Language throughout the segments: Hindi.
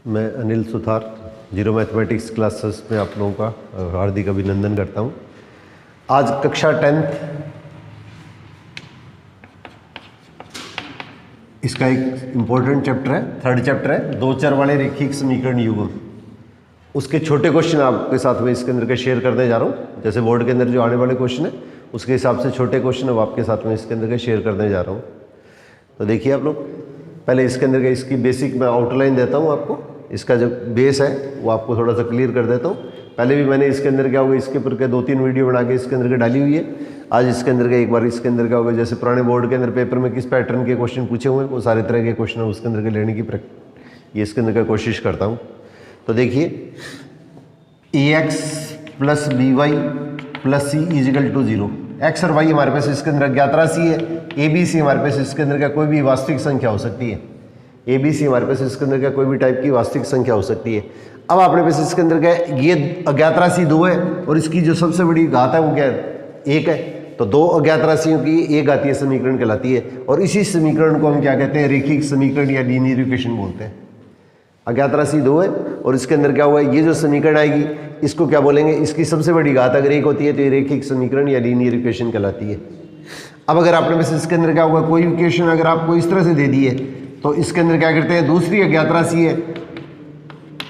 मैं Anil Suthar zero mathematics classes में आप लोगों का हार्दिक अभिनंदन करता हूं। आज कक्षा 10th इसका एक इम्पोर्टेंट चैप्टर है, थर्ड चैप्टर है, दो चर वाले रेखिक समीकरण युग्म। उसके छोटे क्वेश्चन आपके साथ में इसके अंदर के शेयर करने जा रहा हूँ। जैसे बोर्ड के अंदर जो आने वाले क्वेश्चन है उसके हिसाब से छोटे क्वेश्चन अब आपके साथ में इसके अंदर के शेयर करने जा रहा हूँ। तो देखिए आप लोग, पहले इसके अंदर का इसकी बेसिक मैं आउटलाइन देता हूँ आपको। इसका जो बेस है वो आपको थोड़ा सा क्लियर कर देता हूँ। पहले भी मैंने इसके अंदर क्या होगा, इसके ऊपर के 2-3 वीडियो बना के इसके अंदर के डाली हुई है। आज इसके अंदर का एक बार इसके अंदर क्या होगा, जैसे पुराने बोर्ड के अंदर पेपर में किस पैटर्न के क्वेश्चन पूछे हुए हैं वो सारे तरह के क्वेश्चन उसके अंदर के लेने की ये इसके अंदर का कोशिश करता हूँ। तो देखिए, ax plus by plus c equal to 0। X और वाई हमारे पास इसके अंदर अज्ञात राशि है। ए बी सी हमारे पास इसके अंदर का कोई भी वास्तविक संख्या हो सकती है। ए बी सी हमारे पास इसके अंदर का कोई भी टाइप की वास्तविक संख्या हो सकती है। अब अपने पास इसके अंदर का ये अज्ञात राशि 2 है और इसकी जो सबसे बड़ी घात है वो क्या है, 1 है। तो दो अज्ञात राशियों की एक घातीय समीकरण कहलाती है और इसी समीकरण को हम क्या कहते हैं, रेखिक समीकरण या लीनियर इक्वेशन बोलते हैं। अज्ञात राशि 2 है और इसके अंदर क्या हुआ, ये जो समीकरण आएगी इसको क्या बोलेंगे, इसकी सबसे बड़ी घात अगर 1 होती है तो ये रेखिक समीकरण या लीनियर इक्वेशन कहलाती है। अब अगर आपने बस इसके अंदर क्या होगा, कोई इक्वेशन अगर आपको इस तरह से दे दी है तो इसके अंदर क्या करते हैं, दूसरी अज्ञात राशि है,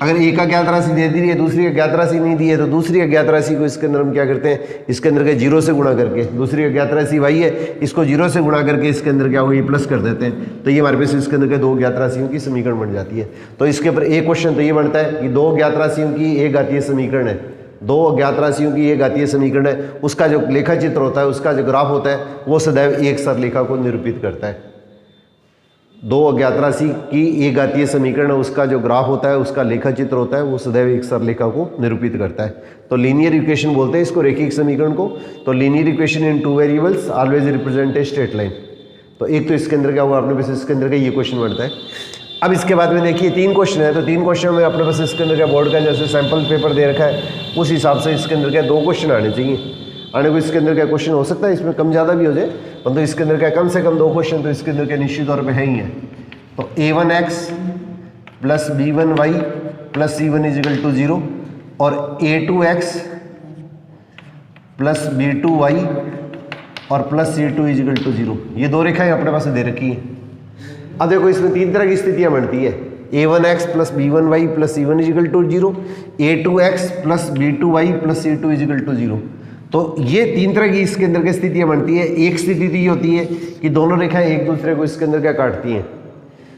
अगर एक अज्ञात राशि दे दी है दूसरी अज्ञात राशि नहीं दी है तो दूसरी अज्ञात राशि को इसके अंदर हम क्या करते हैं, इसके अंदर के 0 से गुणा करके, दूसरी अज्ञात राशि y है इसको 0 से गुणा करके इसके अंदर क्या होगा, ये प्लस कर देते हैं। तो ये हमारे पास इसके अंदर के दो अज्ञात राशियों की समीकरण बन जाती है। तो इसके ऊपर एक क्वेश्चन तो ये बनता है कि दो अज्ञात राशियों की एक घातीय समीकरण है, दो अज्ञात राशियों की एक घातीय समीकरण है, उसका जो लेखा चित्र होता है, उसका जो ग्राफ होता है वो सदैव एक सरलेखा को निरूपित करता है। दो अज्ञात राशि की एक घातीय समीकरण है, उसका जो ग्राफ होता है, उसका लेखा चित्र होता है, वो सदैव एक सरलेखा को निरूपित करता है। तो लीनियर इक्वेशन बोलते हैं इसको, रेखिक समीकरण को। तो linear equation in 2 variables always represent a straight line. तो एक तो इसके अंदर क्या होगा, अपने पास इसके अंदर का ये क्वेश्चन बनता है। अब इसके बाद में देखिए 3 क्वेश्चन है, तो 3 क्वेश्चन में अपने पास इसके अंदर का बोर्ड का जैसे सैंपल पेपर दे रखा है उस हिसाब से इसके अंदर क्या 2 क्वेश्चन आने चाहिए। आने को इसके अंदर क्या क्वेश्चन हो सकता है, इसमें कम ज़्यादा भी हो जाए, परंतु इसके अंदर क्या कम से कम 2 क्वेश्चन तो इसके अंदर के निश्चित तौर पर है ही है। तो a1x plus b1y plus c1 equal to 0 और a2x प्लस b2y और प्लस c2 इजिकल टू 0, ये 2 रेखाएं अपने पास दे रखी हैं। अब देखो इसमें 3 तरह की स्थितियां बनती है, a1x plus b1y plus c1 equal to 0, a2x plus b2y plus c2 equal to 0। तो ये 3 तरह की इसके अंदर की स्थितियां बनती है। एक स्थिति तो ये होती है कि दोनों रेखाएं एक दूसरे को इसके अंदर क्या काटती हैं,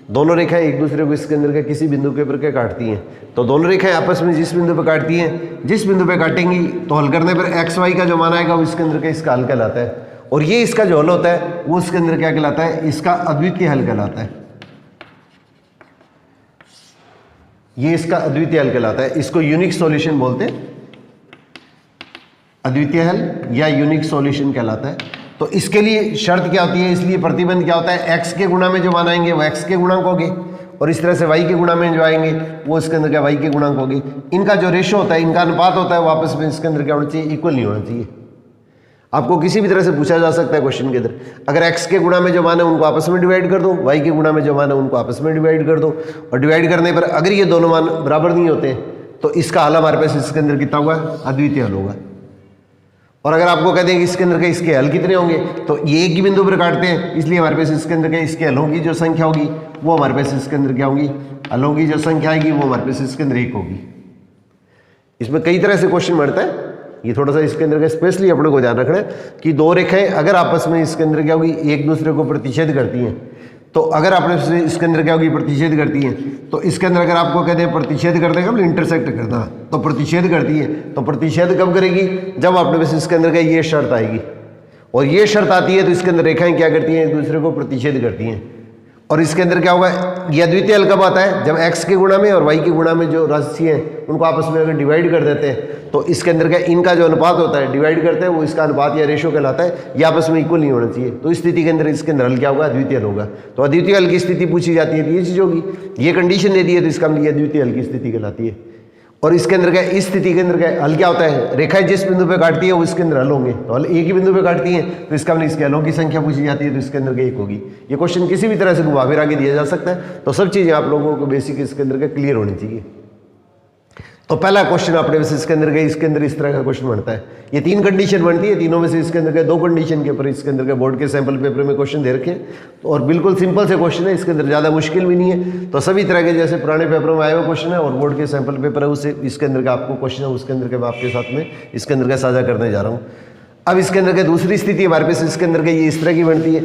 दोनों रेखाएं एक दूसरे को इसके अंदर के किसी बिंदु के ऊपर क्या काटती हैं। तो दोनों रेखाएं आपस में जिस बिंदु पर काटती हैं, जिस बिंदु पे काटेंगी तो हल करने पर एक्स वाई का जो मान आएगा वो इसके अंदर का इसका हल कहलाता है। और ये इसका जो हल होता है वो इसके अंदर क्या कहलाता है, इसका अद्वितीय हल कहलाता है। ये इसका अद्वितीय हल कहलाता है, इसको यूनिक सॉल्यूशन बोलते हैं। अद्वितीय हल या यूनिक सॉल्यूशन कहलाता है। तो इसके लिए शर्त क्या होती है, इसलिए प्रतिबंध क्या होता है, x के गुणा में जो मान आएंगे वो x के गुणांक होंगे और इस तरह से y के गुणा में जो आएंगे वो इसके अंदर क्या y के गुणांक होंगे। इनका जो रेशो होता है, इनका अनुपात होता है, वो आपस में इसके अंदर क्या होना चाहिए, इक्वल नहीं होना चाहिए। आपको किसी भी तरह से पूछा जा सकता है क्वेश्चन के अंदर, अगर x के गुणा में जो मान है उनको आपस में डिवाइड कर दो, y के गुणा में जो मान है उनको आपस में डिवाइड कर दो, और डिवाइड करने पर अगर ये दोनों मान बराबर नहीं होते तो इसका हल हमारे पास इसके अंदर कितना होगा, अद्वितीय हल होगा। और अगर आपको कहते हैं कि इसके अंदर के इसके हल कितने होंगे, तो ये एक ही बिंदु पर काटते हैं, इसलिए हमारे पास इसके अंदर के इसके हलों की जो संख्या होगी वो हमारे पास इसके अंदर क्या होगी, हलों की जो संख्या आएगी वो हमारे पास इसके अंदर 1 होगी। इसमें कई तरह से क्वेश्चन बढ़ता है, ये थोड़ा सा इसके अंदर का स्पेशली अपने को ध्यान रखना है कि 2 रेखाएं अगर आपस में इसके अंदर क्या होगी, एक दूसरे को प्रतिच्छेद करती हैं, तो अगर आपने इसके अंदर क्या होगी, प्रतिच्छेद करती हैं, तो इसके अंदर अगर आपको कहते हैं प्रतिच्छेद करने का मतलब इंटरसेक्ट करना, तो प्रतिच्छेद करती है, तो प्रतिच्छेद कब करेगी, जब आपने बस इसके अंदर का ये शर्त आएगी, और ये शर्त आती है तो इसके अंदर रेखाएं क्या करती हैं, एक दूसरे को प्रतिच्छेद करती हैं। और इसके अंदर क्या होगा, ये अद्वितीय हल कब आता है, जब x के गुणा में और y के गुणा में जो राशि है उनको आपस में अगर डिवाइड कर देते हैं तो इसके अंदर का इनका जो अनुपात होता है, डिवाइड करते हैं, वो इसका अनुपात या रेशो कहलाता है, ये आपस में इक्वल नहीं होना चाहिए। तो इस स्थिति के अंदर इसके अंदर हल क्या होगा, अद्वितीय हल होगा। तो अद्वितीय हल की स्थिति पूछी जाती है तो ये चीज़ होगी, ये कंडीशन दे दी है तो इसका मतलब ये अद्वितीय हल की स्थिति कहलाती है। और इसके अंदर क्या, इस स्थिति के अंदर क्या हल क्या होता है, रेखाएं जिस बिंदु पे काटती है वो इसके अंदर हल होंगे। तो हल एक ही बिंदु पे काटती है तो इसका मतलब इसके हलों की संख्या पूछी जाती है तो इसके अंदर क्या एक होगी। ये क्वेश्चन किसी भी तरह से घुमा फिरा के दिया जा सकता है। तो सब चीज़ें आप लोगों को बेसिक इसके अंदर क्या क्लियर होनी चाहिए। तो पहला क्वेश्चन अपने में से इसके अंदर गए, इसके अंदर इस तरह का क्वेश्चन बनता है। ये 3 कंडीशन बनती है, तीनों में से इसके अंदर के 2 कंडीशन के ऊपर इसके अंदर के बोर्ड के सैंपल पेपर में क्वेश्चन दे रखे हैं। तो और बिल्कुल सिंपल से क्वेश्चन है, इसके अंदर ज़्यादा मुश्किल भी नहीं है। तो सभी तरह के जैसे पुराने पेपरों में आए हुए क्वेश्चन है और बोर्ड के सैंपल पेपर है उससे इसके अंदर का आपको क्वेश्चन है उसके अंदर के मैं आपके साथ में इसके अंदर का साझा करने जा रहा हूँ। अब इसके अंदर के दूसरी स्थिति हमारे पास इसके अंदर के ये इस तरह की बनती है।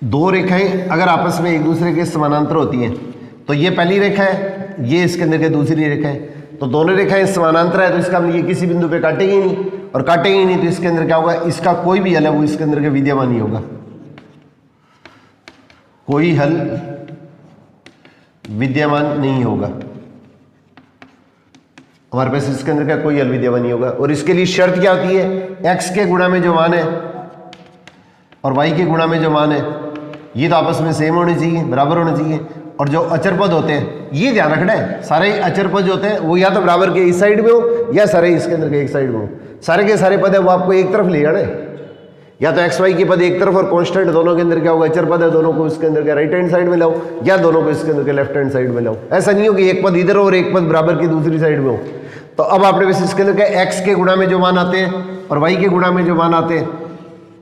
2 रेखाएं अगर आपस में एक दूसरे के समानांतर होती हैं तो ये पहली रेखा है, ये इसके अंदर के दूसरी रेखा है। तो दोनों रेखाएं समानांतर है तो इसका ये किसी बिंदु पे काटेगी नहीं, और काटेगी नहीं तो इसके अंदर क्या होगा, इसका कोई भी हल है वो इसके अंदर के विद्यमान नहीं होगा, कोई हल विद्यमान नहीं होगा। हमारे पास इसके अंदर का कोई हल विद्यमान नहीं होगा। और इसके लिए शर्त क्या होती है, x के गुणा में जो मान है और y के गुणा में जो मान है ये तो आपस में सेम होने चाहिए, बराबर होने चाहिए। और जो अचर पद होते हैं ये ध्यान रखना है, सारे अचर पद जो होते हैं वो या तो बराबर के इस साइड में हो या सारे इसके अंदर के एक साइड में हो। सारे के सारे पद है वो आपको एक तरफ ले जाना है, या तो एक्स वाई के पद एक तरफ और कांस्टेंट दोनों के अंदर क्या होगा, अचर पद है दोनों को इसके अंदर के राइट हैंड साइड में लाओ या दोनों को इसके अंदर के लेफ्ट हैंड साइड में लाओ। ऐसा नहीं हो कि एक पद इधर हो और एक पद बराबर की दूसरी साइड में हो। तो अब आपने बस इसके अंदर के एक्स के गुणा में जो मान आते हैं और वाई के गुणा में जो मान आते हैं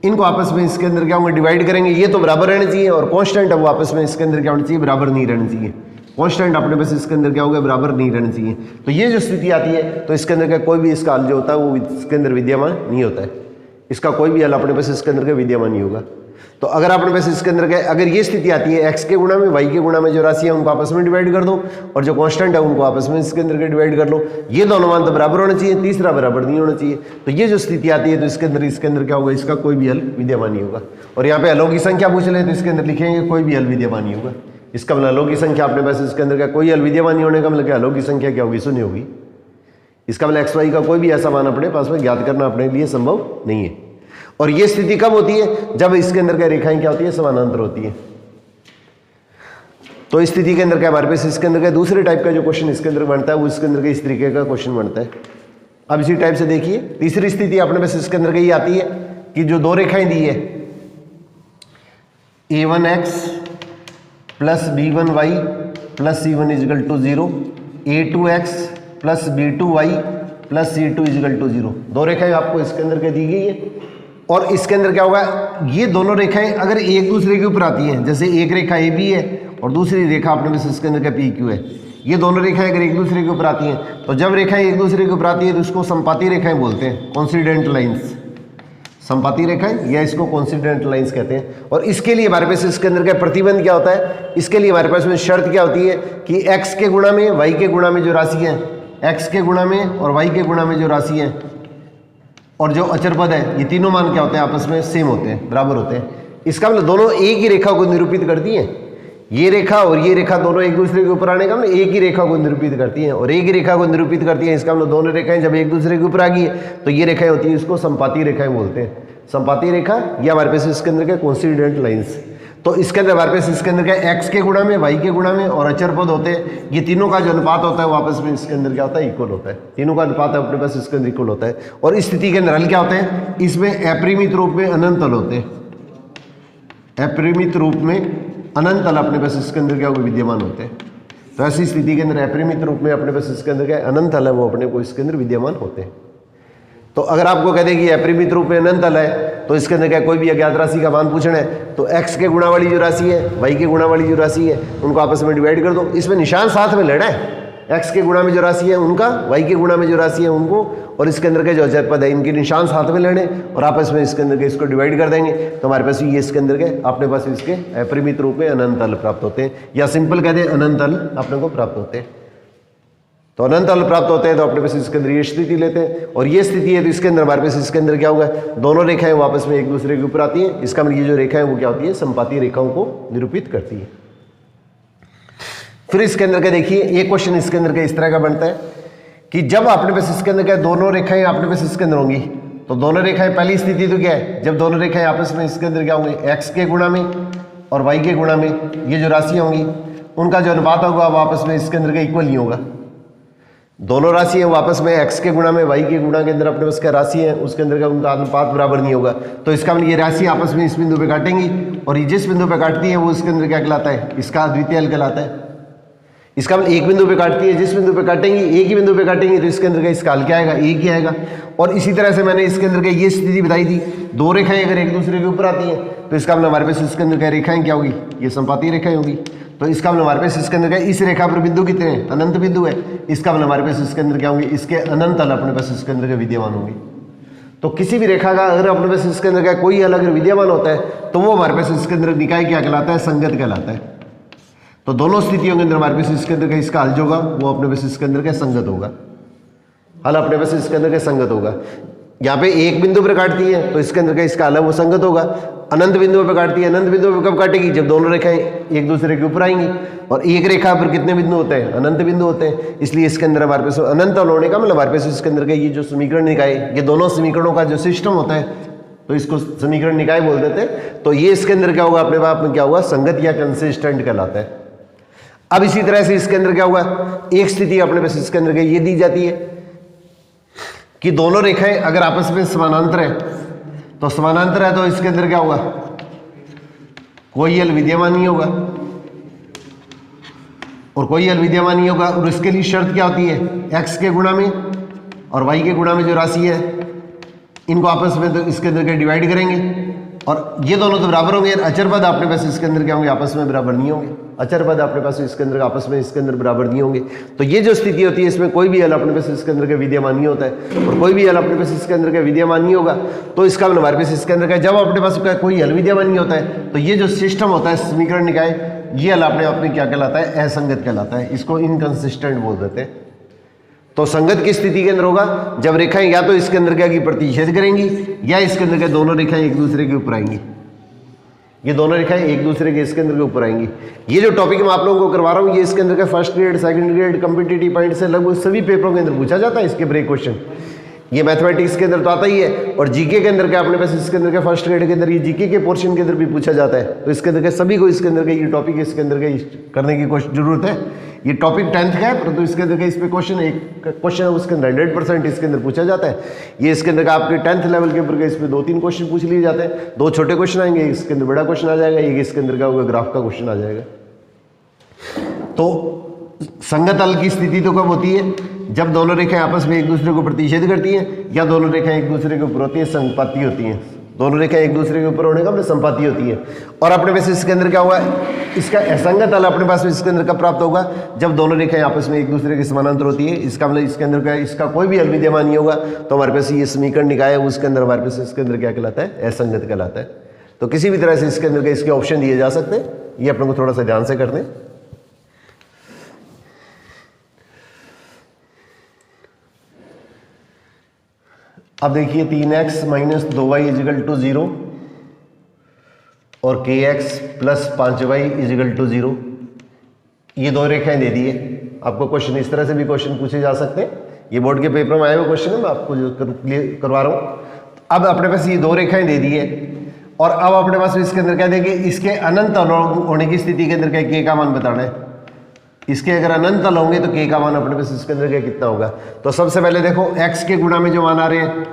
इनको आपस में इसके अंदर क्या होंगे, डिवाइड करेंगे। ये तो बराबर रहने चाहिए और कांस्टेंट अब आपस में इसके अंदर क्या होना चाहिए, बराबर नहीं रहना चाहिए। कांस्टेंट अपने पास इसके अंदर क्या होगा, बराबर नहीं रहना चाहिए। तो ये जो स्थिति आती है तो इसके अंदर का कोई भी इसका हल जो होता है वो इसके अंदर विद्यमान नहीं होता है, इसका कोई भी हल अपने पास इसके अंदर का विद्यमान नहीं होगा। तो अगर अपने पास इसके अंदर का अगर ये स्थिति आती है एक्स के गुणा में वाई के गुणा में जो राशि है उनको आपस में डिवाइड कर दो और जो कांस्टेंट है उनको आपस में इसके अंदर के डिवाइड कर लो, ये दोनों मान तो बराबर होना चाहिए, तीसरा बराबर नहीं होना चाहिए। तो ये जो स्थिति आती है तो इसके अंदर क्या होगा, इसका कोई भी हल विद्यमान नहीं होगा। और यहाँ पे हलों की संख्या पूछ ले तो इसके अंदर लिखेंगे कोई भी हल विद्यमान नहीं होगा। इसका मतलब हलों की संख्या अपने पास इसके अंदर का कोई हल विद्यमान नहीं होने का मतलब हलों की संख्या क्या होगी, शून्य होगी। इसका मतलब एक्स वाई का कोई भी ऐसा मान अपने पास में ज्ञात करना अपने लिए संभव नहीं है। और ये स्थिति कब होती है, जब इसके अंदर क्या रेखाएं क्या होती है, समानांतर होती है। तो इस स्थिति के अंदर क्या हमारे पास इसके अंदर का दूसरे टाइप का जो क्वेश्चन इसके अंदर बनता है वो इसके अंदर का इस तरीके का क्वेश्चन बनता है। अब इसी टाइप से देखिए तीसरी स्थिति अपने पास इसके अंदर ये आती है कि जो 2 रेखाएं दी है a1x plus b1y plus c1 equal to 0, a2x plus b2y plus c2 equal to 0, 2 रेखाएं आपको इसके अंदर के दी गई है। और इसके अंदर क्या होगा, ये दोनों रेखाएं अगर एक दूसरे के ऊपर आती हैं, जैसे एक रेखा ए बी है और दूसरी रेखा अपने में से इसके अंदर का पी क्यू है, ये दोनों रेखाएं अगर एक दूसरे के ऊपर आती हैं तो जब रेखाएं एक दूसरे के ऊपर आती है तो इसको संपाती रेखाएं बोलते हैं, कॉन्सिडेंट लाइंस, संपाती रेखाएं या इसको कॉन्सिडेंट लाइंस कहते हैं। और इसके लिए हमारे पास इसके अंदर का प्रतिबंध क्या होता है, इसके लिए हमारे पास में शर्त क्या होती है कि एक्स के गुणा में वाई के गुणा में जो राशि है, एक्स के गुणा में और वाई के गुणा में जो राशि है और जो अचर पद है ये तीनों मान क्या होते हैं, आपस में सेम होते हैं, बराबर होते हैं। इसका मतलब दोनों एक ही रेखा को निरूपित करती हैं, ये रेखा और ये रेखा दोनों एक दूसरे के ऊपर आने का मतलब एक ही रेखा को निरूपित करती हैं और एक ही रेखा को निरूपित करती हैं। इसका मतलब दोनों रेखाएं जब एक दूसरे के ऊपर आ गई है तो ये रेखाएं होती है, इसको संपाती रेखाएं बोलते हैं। संपाती रेखा या हमारे पास इसके अंदर के कॉन्सिडेंट लाइंस। तो इसके अंदर हमारे पास इसके अंदर क्या एक्स के गुणा में वाई के गुणा में और अचर पद होते हैं, ये तीनों का जो अनुपात होता है वो आपस में इसके अंदर क्या होता है, इक्वल होता है। तीनों का अनुपात अपने पास इसके अंदर इक्वल होता है। और इस स्थिति के अंदर हल क्या होते हैं, इसमें अपरिमित रूप में अनंत हल होते हैं, अपरिमित रूप में अनंत हल अपने पास इसके अंदर क्या होगा, विद्यमान होते हैं। तो ऐसी स्थिति के अंदर अपरिमित रूप में अपने पास इसके अंदर क्या अनंत हल है वो अपने को इसके अंदर विद्यमान होते हैं। तो अगर आपको कह दें कि अपरिमित रूप में अनंत हल है तो इसके अंदर क्या कोई भी अज्ञात राशि का मान पूछना है तो x के गुणा वाली जो राशि है, y के गुणा वाली जो राशि है उनको आपस में डिवाइड कर दो। इसमें निशान साथ में लेना है, x के गुणा में जो राशि है उनका, y के गुणा में जो राशि है उनको, और इसके अंदर के जो अचर पद है इनके निशान साथ में लेने और आपस में इसके अंदर के इसको डिवाइड कर देंगे तो हमारे पास ये इसके अंदर के अपने पास इसके अपरिमित रूप में अनंत हल प्राप्त होते हैं, या सिंपल कहते हैं अनंत हल अपने को प्राप्त होते हैं। तो अनंत हल प्राप्त होते हैं तो अपने पास इसके अंदर ये स्थिति लेते हैं और ये स्थिति है तो इसके अंदर हमारे पास इसके अंदर क्या होगा, दोनों रेखाएं वापस में एक दूसरे के ऊपर आती हैं। इसका मतलब ये जो रेखा है वो क्या होती है, संपाती रेखाओं को निरूपित करती है। फिर इसके अंदर का देखिए एक क्वेश्चन इसके अंदर का इस तरह का बनता है कि जब अपने पास इसके अंदर क्या दोनों रेखाएं अपने पास इसके अंदर होंगी तो दोनों रेखाएं, पहली स्थिति तो क्या है, जब दोनों रेखाएं आपस में इसके अंदर क्या होंगी, एक्स के गुणा में और y के गुणा में ये जो राशियाँ होंगी उनका जो अनुपात होगा वो आपस में इसके अंदर का इक्वल नहीं होगा। दोनों राशि है वो आपस में x के गुणा में y के गुणा के अंदर अपने पास क्या राशि है उसके अंदर का उनका अनुपात बराबर नहीं होगा। तो इसका मतलब ये राशि आपस में इस बिंदु पे काटेंगी और ये जिस बिंदु पे काटती है वो इसके अंदर क्या कहलाता है, इसका अद्वितीय हल कहलाता है। इसका मतलब एक बिंदु पे काटती है, जिस बिंदु पे काटेंगी एक ही बिंदु पे काटेंगी तो इसके अंदर का इसका हल क्या आएगा, एक ही आएगा। और इसी तरह से मैंने इसके अंदर का ये स्थिति बताई थी, दो रेखाएं अगर एक दूसरे के ऊपर आती हैं तो इसका मतलब हमारे पास इसके अंदर क्या रेखाएं क्या होगी, ये संपाती रेखाएं होगी। तो इसका मतलब हमारे पास इसके अंदर क्या, इस रेखा पर बिंदु कितने हैं, अनंत बिंदु है। इसका मतलब हमारे पास इसके अंदर क्या होंगे, इसके अनंत हल अपने पास इसके अंदर के विद्यमान होंगे। तो किसी भी रेखा का अगर अपने पास इसके अंदर का कोई हल अगर विद्यमान होता है तो वो हमारे पास इसके अंदर निकाय क्या कहलाता है, संगत कहलाता है। तो दोनों स्थितियों के अंदर हमारे पास इसके अंदर का इसका हल जो होगा वो अपने पास इसके अंदर का संगत होगा, हल अपने पास इसके अंदर का संगत होगा। यहाँ पे एक बिंदु पर काटती है तो इसके अंदर का इसका हल है वो संगत होगा। अनंत बिंदु पर काटती है, अनंत बिंदु पर कब काटेगी, जब दोनों रेखाएं एक दूसरे के ऊपर आएंगी। और एक रेखा पर कितने बिंदु होते हैं, अनंत बिंदु होते हैं। इसलिए इसके अंदर हमारे पास अनंत हल होने का मतलब हमारे पास इसके अंदर का ये जो समीकरण निकाय, ये दोनों समीकरणों का जो सिस्टम होता है तो इसको समीकरण निकाय बोल देते हैं। तो ये इसके अंदर क्या होगा, अपने आप में क्या होगा, संगत या कंसिस्टेंट कहलाता है। अब इसी तरह से इसके अंदर क्या होगा, एक स्थिति अपने पास इसके अंदर ये दी जाती है कि दोनों रेखाएं अगर आपस में समानांतर है तो समानांतर है तो इसके अंदर क्या होगा, कोई हल विद्यमान नहीं होगा और कोई हल विद्यमान नहीं होगा। और इसके लिए शर्त क्या होती है, x के गुणा में और y के गुणा में जो राशि है इनको आपस में तो इसके अंदर क्या डिवाइड करेंगे और ये दोनों तो बराबर होंगे। अचर पद अपने पास इसके अंदर क्या होंगे, आपस में बराबर नहीं होंगे। अचर पद अपने पास इसके अंदर आपस में इसके अंदर बराबर नहीं होंगे। तो ये जो स्थिति होती है इसमें कोई भी हल अपने पास इसके अंदर का विद्यमान नहीं होता है और कोई भी हल अपने पास इसके अंदर का विद्यमान नहीं होगा। तो इसका मतलब हमारे पास इसके अंदर का जब अपने पास कोई हल विद्यमान नहीं होता है तो ये जो सिस्टम होता है समीकरण निकाय, ये हल अपने आप में क्या कहलाता है, असंगत कहलाता है। इसको इनकंसिस्टेंट बोल देते हैं। तो संगत की स्थिति के अंदर होगा जब रेखाएं या तो इसके अंदर क्या की प्रतिच्छेद करेंगी या इसके अंदर के दोनों रेखाएं एक दूसरे के ऊपर आएंगी। ये दोनों रेखाएं एक दूसरे के इसके अंदर के ऊपर आएंगी। ये जो टॉपिक मैं आप लोगों को करवा रहा हूँ ये इसके अंदर का first grade, second grade, competitive point से लगभग सभी पेपरों के अंदर पूछा जाता है। इसके ब्रेक क्वेश्चन ये मैथमेटिक्स के अंदर तो आता ही है और जीके के अंदर क्या अपने पास इसके अंदर का फर्स्ट ग्रेड के अंदर ये जीके के पोर्शन के अंदर भी पूछा जाता है। तो इसके अंदर के सभी को इसके अंदर का ये टॉपिक इसके अंदर का करने की जरूरत है। ये टॉपिक 10th का है परंतु इसके अंदर का इस पे क्वेश्चन एक क्वेश्चन है उसके अंदर 100% इसके अंदर पूछा जाता है। ये इसके अंदर का आपके 10th लेवल के ऊपर का इस पे 2-3 क्वेश्चन पूछ लिए जाते हैं। 2 छोटे क्वेश्चन आएंगे, इसके अंदर बड़ा क्वेश्चन आ जाएगा, एक इसके अंदर का होगा ग्राफ का क्वेश्चन आ जाएगा। तो संगत हल की स्थिति तो कब होती है, जब दोनों रेखाएं आपस में एक दूसरे को प्रतिच्छेद करती हैं या दोनों रेखाएं एक दूसरे के ऊपर होती है, संपाती होती हैं। दोनों रेखाएं एक दूसरे के ऊपर होने का मतलब संपाती होती है। और अपने पास इसके अंदर क्या होगा, इसका असंगत हल अपने पास इसके अंदर कब प्राप्त होगा, जब दोनों रेखाएं आपस में एक दूसरे के समानांतर होती है। इसका मतलब इसके अंदर क्या, इसका कोई भी हल विद्यमान नहीं होगा तो हमारे पास ये समीकरण निकाय है उसके अंदर हमारे पास इसके अंदर क्या कहलाता है, असंगत कहलाता है। तो किसी भी तरह से इसके अंदर इसके ऑप्शन दिए जा सकते हैं, ये अपने को थोड़ा सा ध्यान से करते हैं। अब देखिए 3x minus 2y is equal to 0 और kx plus 5y is equal to 0, ये दो रेखाएं दे दी है। आपको क्वेश्चन इस तरह से भी क्वेश्चन पूछे जा सकते हैं। ये बोर्ड के पेपर में आए हुए क्वेश्चन है, मैं आपको जो क्लियर करवा रहा हूँ। अब अपने पास ये दो रेखाएं दे दी है और अब अपने पास इसके अंदर क्या देंगे, इसके अनंत होने की स्थिति के अंदर क्या k का मान बताना है। इसके अगर अनंत हल होंगे तो k का मान अपने पास इसके अंदर क्या कितना होगा। तो सबसे पहले देखो x के गुणा में जो मान आ रहे हैं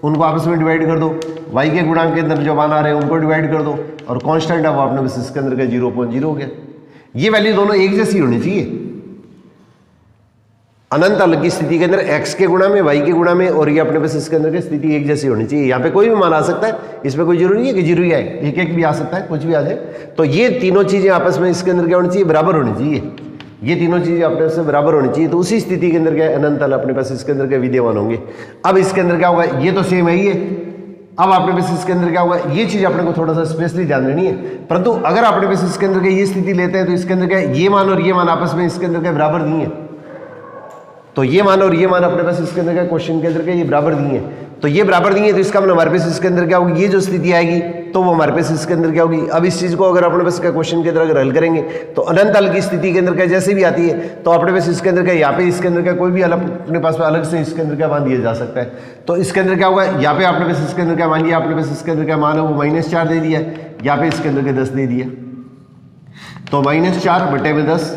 उनको आपस में डिवाइड कर दो, y के गुणा के अंदर जो मान आ रहे हैं उनको डिवाइड कर दो और कांस्टेंट है वो अपने पास इसके अंदर का 0.0 हो गया। ये वैल्यू दोनों एक जैसी होनी चाहिए। अनंत हल की स्थिति के अंदर x के गुणा में, y के गुणा में और ये अपने पास इसके अंदर की स्थिति एक जैसी होनी चाहिए। यहाँ पे कोई भी मान आ सकता है, इसमें कोई जरूरी नहीं है कि 0 ही आए, एक एक भी आ सकता है, कुछ भी आ जाए। तो ये तीनों चीजें आपस में इसके अंदर क्या होनी चाहिए, बराबर होनी चाहिए। ये तीनों चीजें अपने से बराबर होनी चाहिए। तो उसी स्थिति के अंदर क्या है, अनंत हल अपने पास इसके अंदर के विद्यमान होंगे। अब इसके अंदर क्या होगा, ये तो सेम है ही है। अब अपने पास इसके अंदर क्या होगा, ये चीज अपने को थोड़ा सा स्पेशली ध्यान देनी है। परंतु अगर अपने पास इसके अंदर ये स्थिति लेते हैं तो इसके अंदर क्या ये मान और ये मान आपस में इसके अंदर के बराबर नहीं है। तो ये मान और ये मान अपने पास इसके अंदर का क्वेश्चन के अंदर के ये बराबर नहीं है। तो ये बराबर नहीं है तो इसका मतलब हमारे पास इसके अंदर क्या होगी, ये जो स्थिति आएगी तो वो हमारे पास इसके अंदर क्या होगी। अब इस चीज को अगर अपने पास क्वेश्चन के अंदर अगर हल करेंगे तो अनंत हल की स्थिति के अंदर क्या जैसे भी आती है तो अपने पास इसके अंदर क्या, यहाँ पे इसके अंदर का कोई भी अलग अपने पास अलग से इसके अंदर क्या मान दिया जा सकता है। तो इसके अंदर क्या होगा, यहाँ पे अपने पास इसके अंदर क्या मान लिया, अपने पास इसके अंदर क्या मान है वो -4 दे दिया, यहाँ पे इसके अंदर के 10 दे दिया। तो -4/10।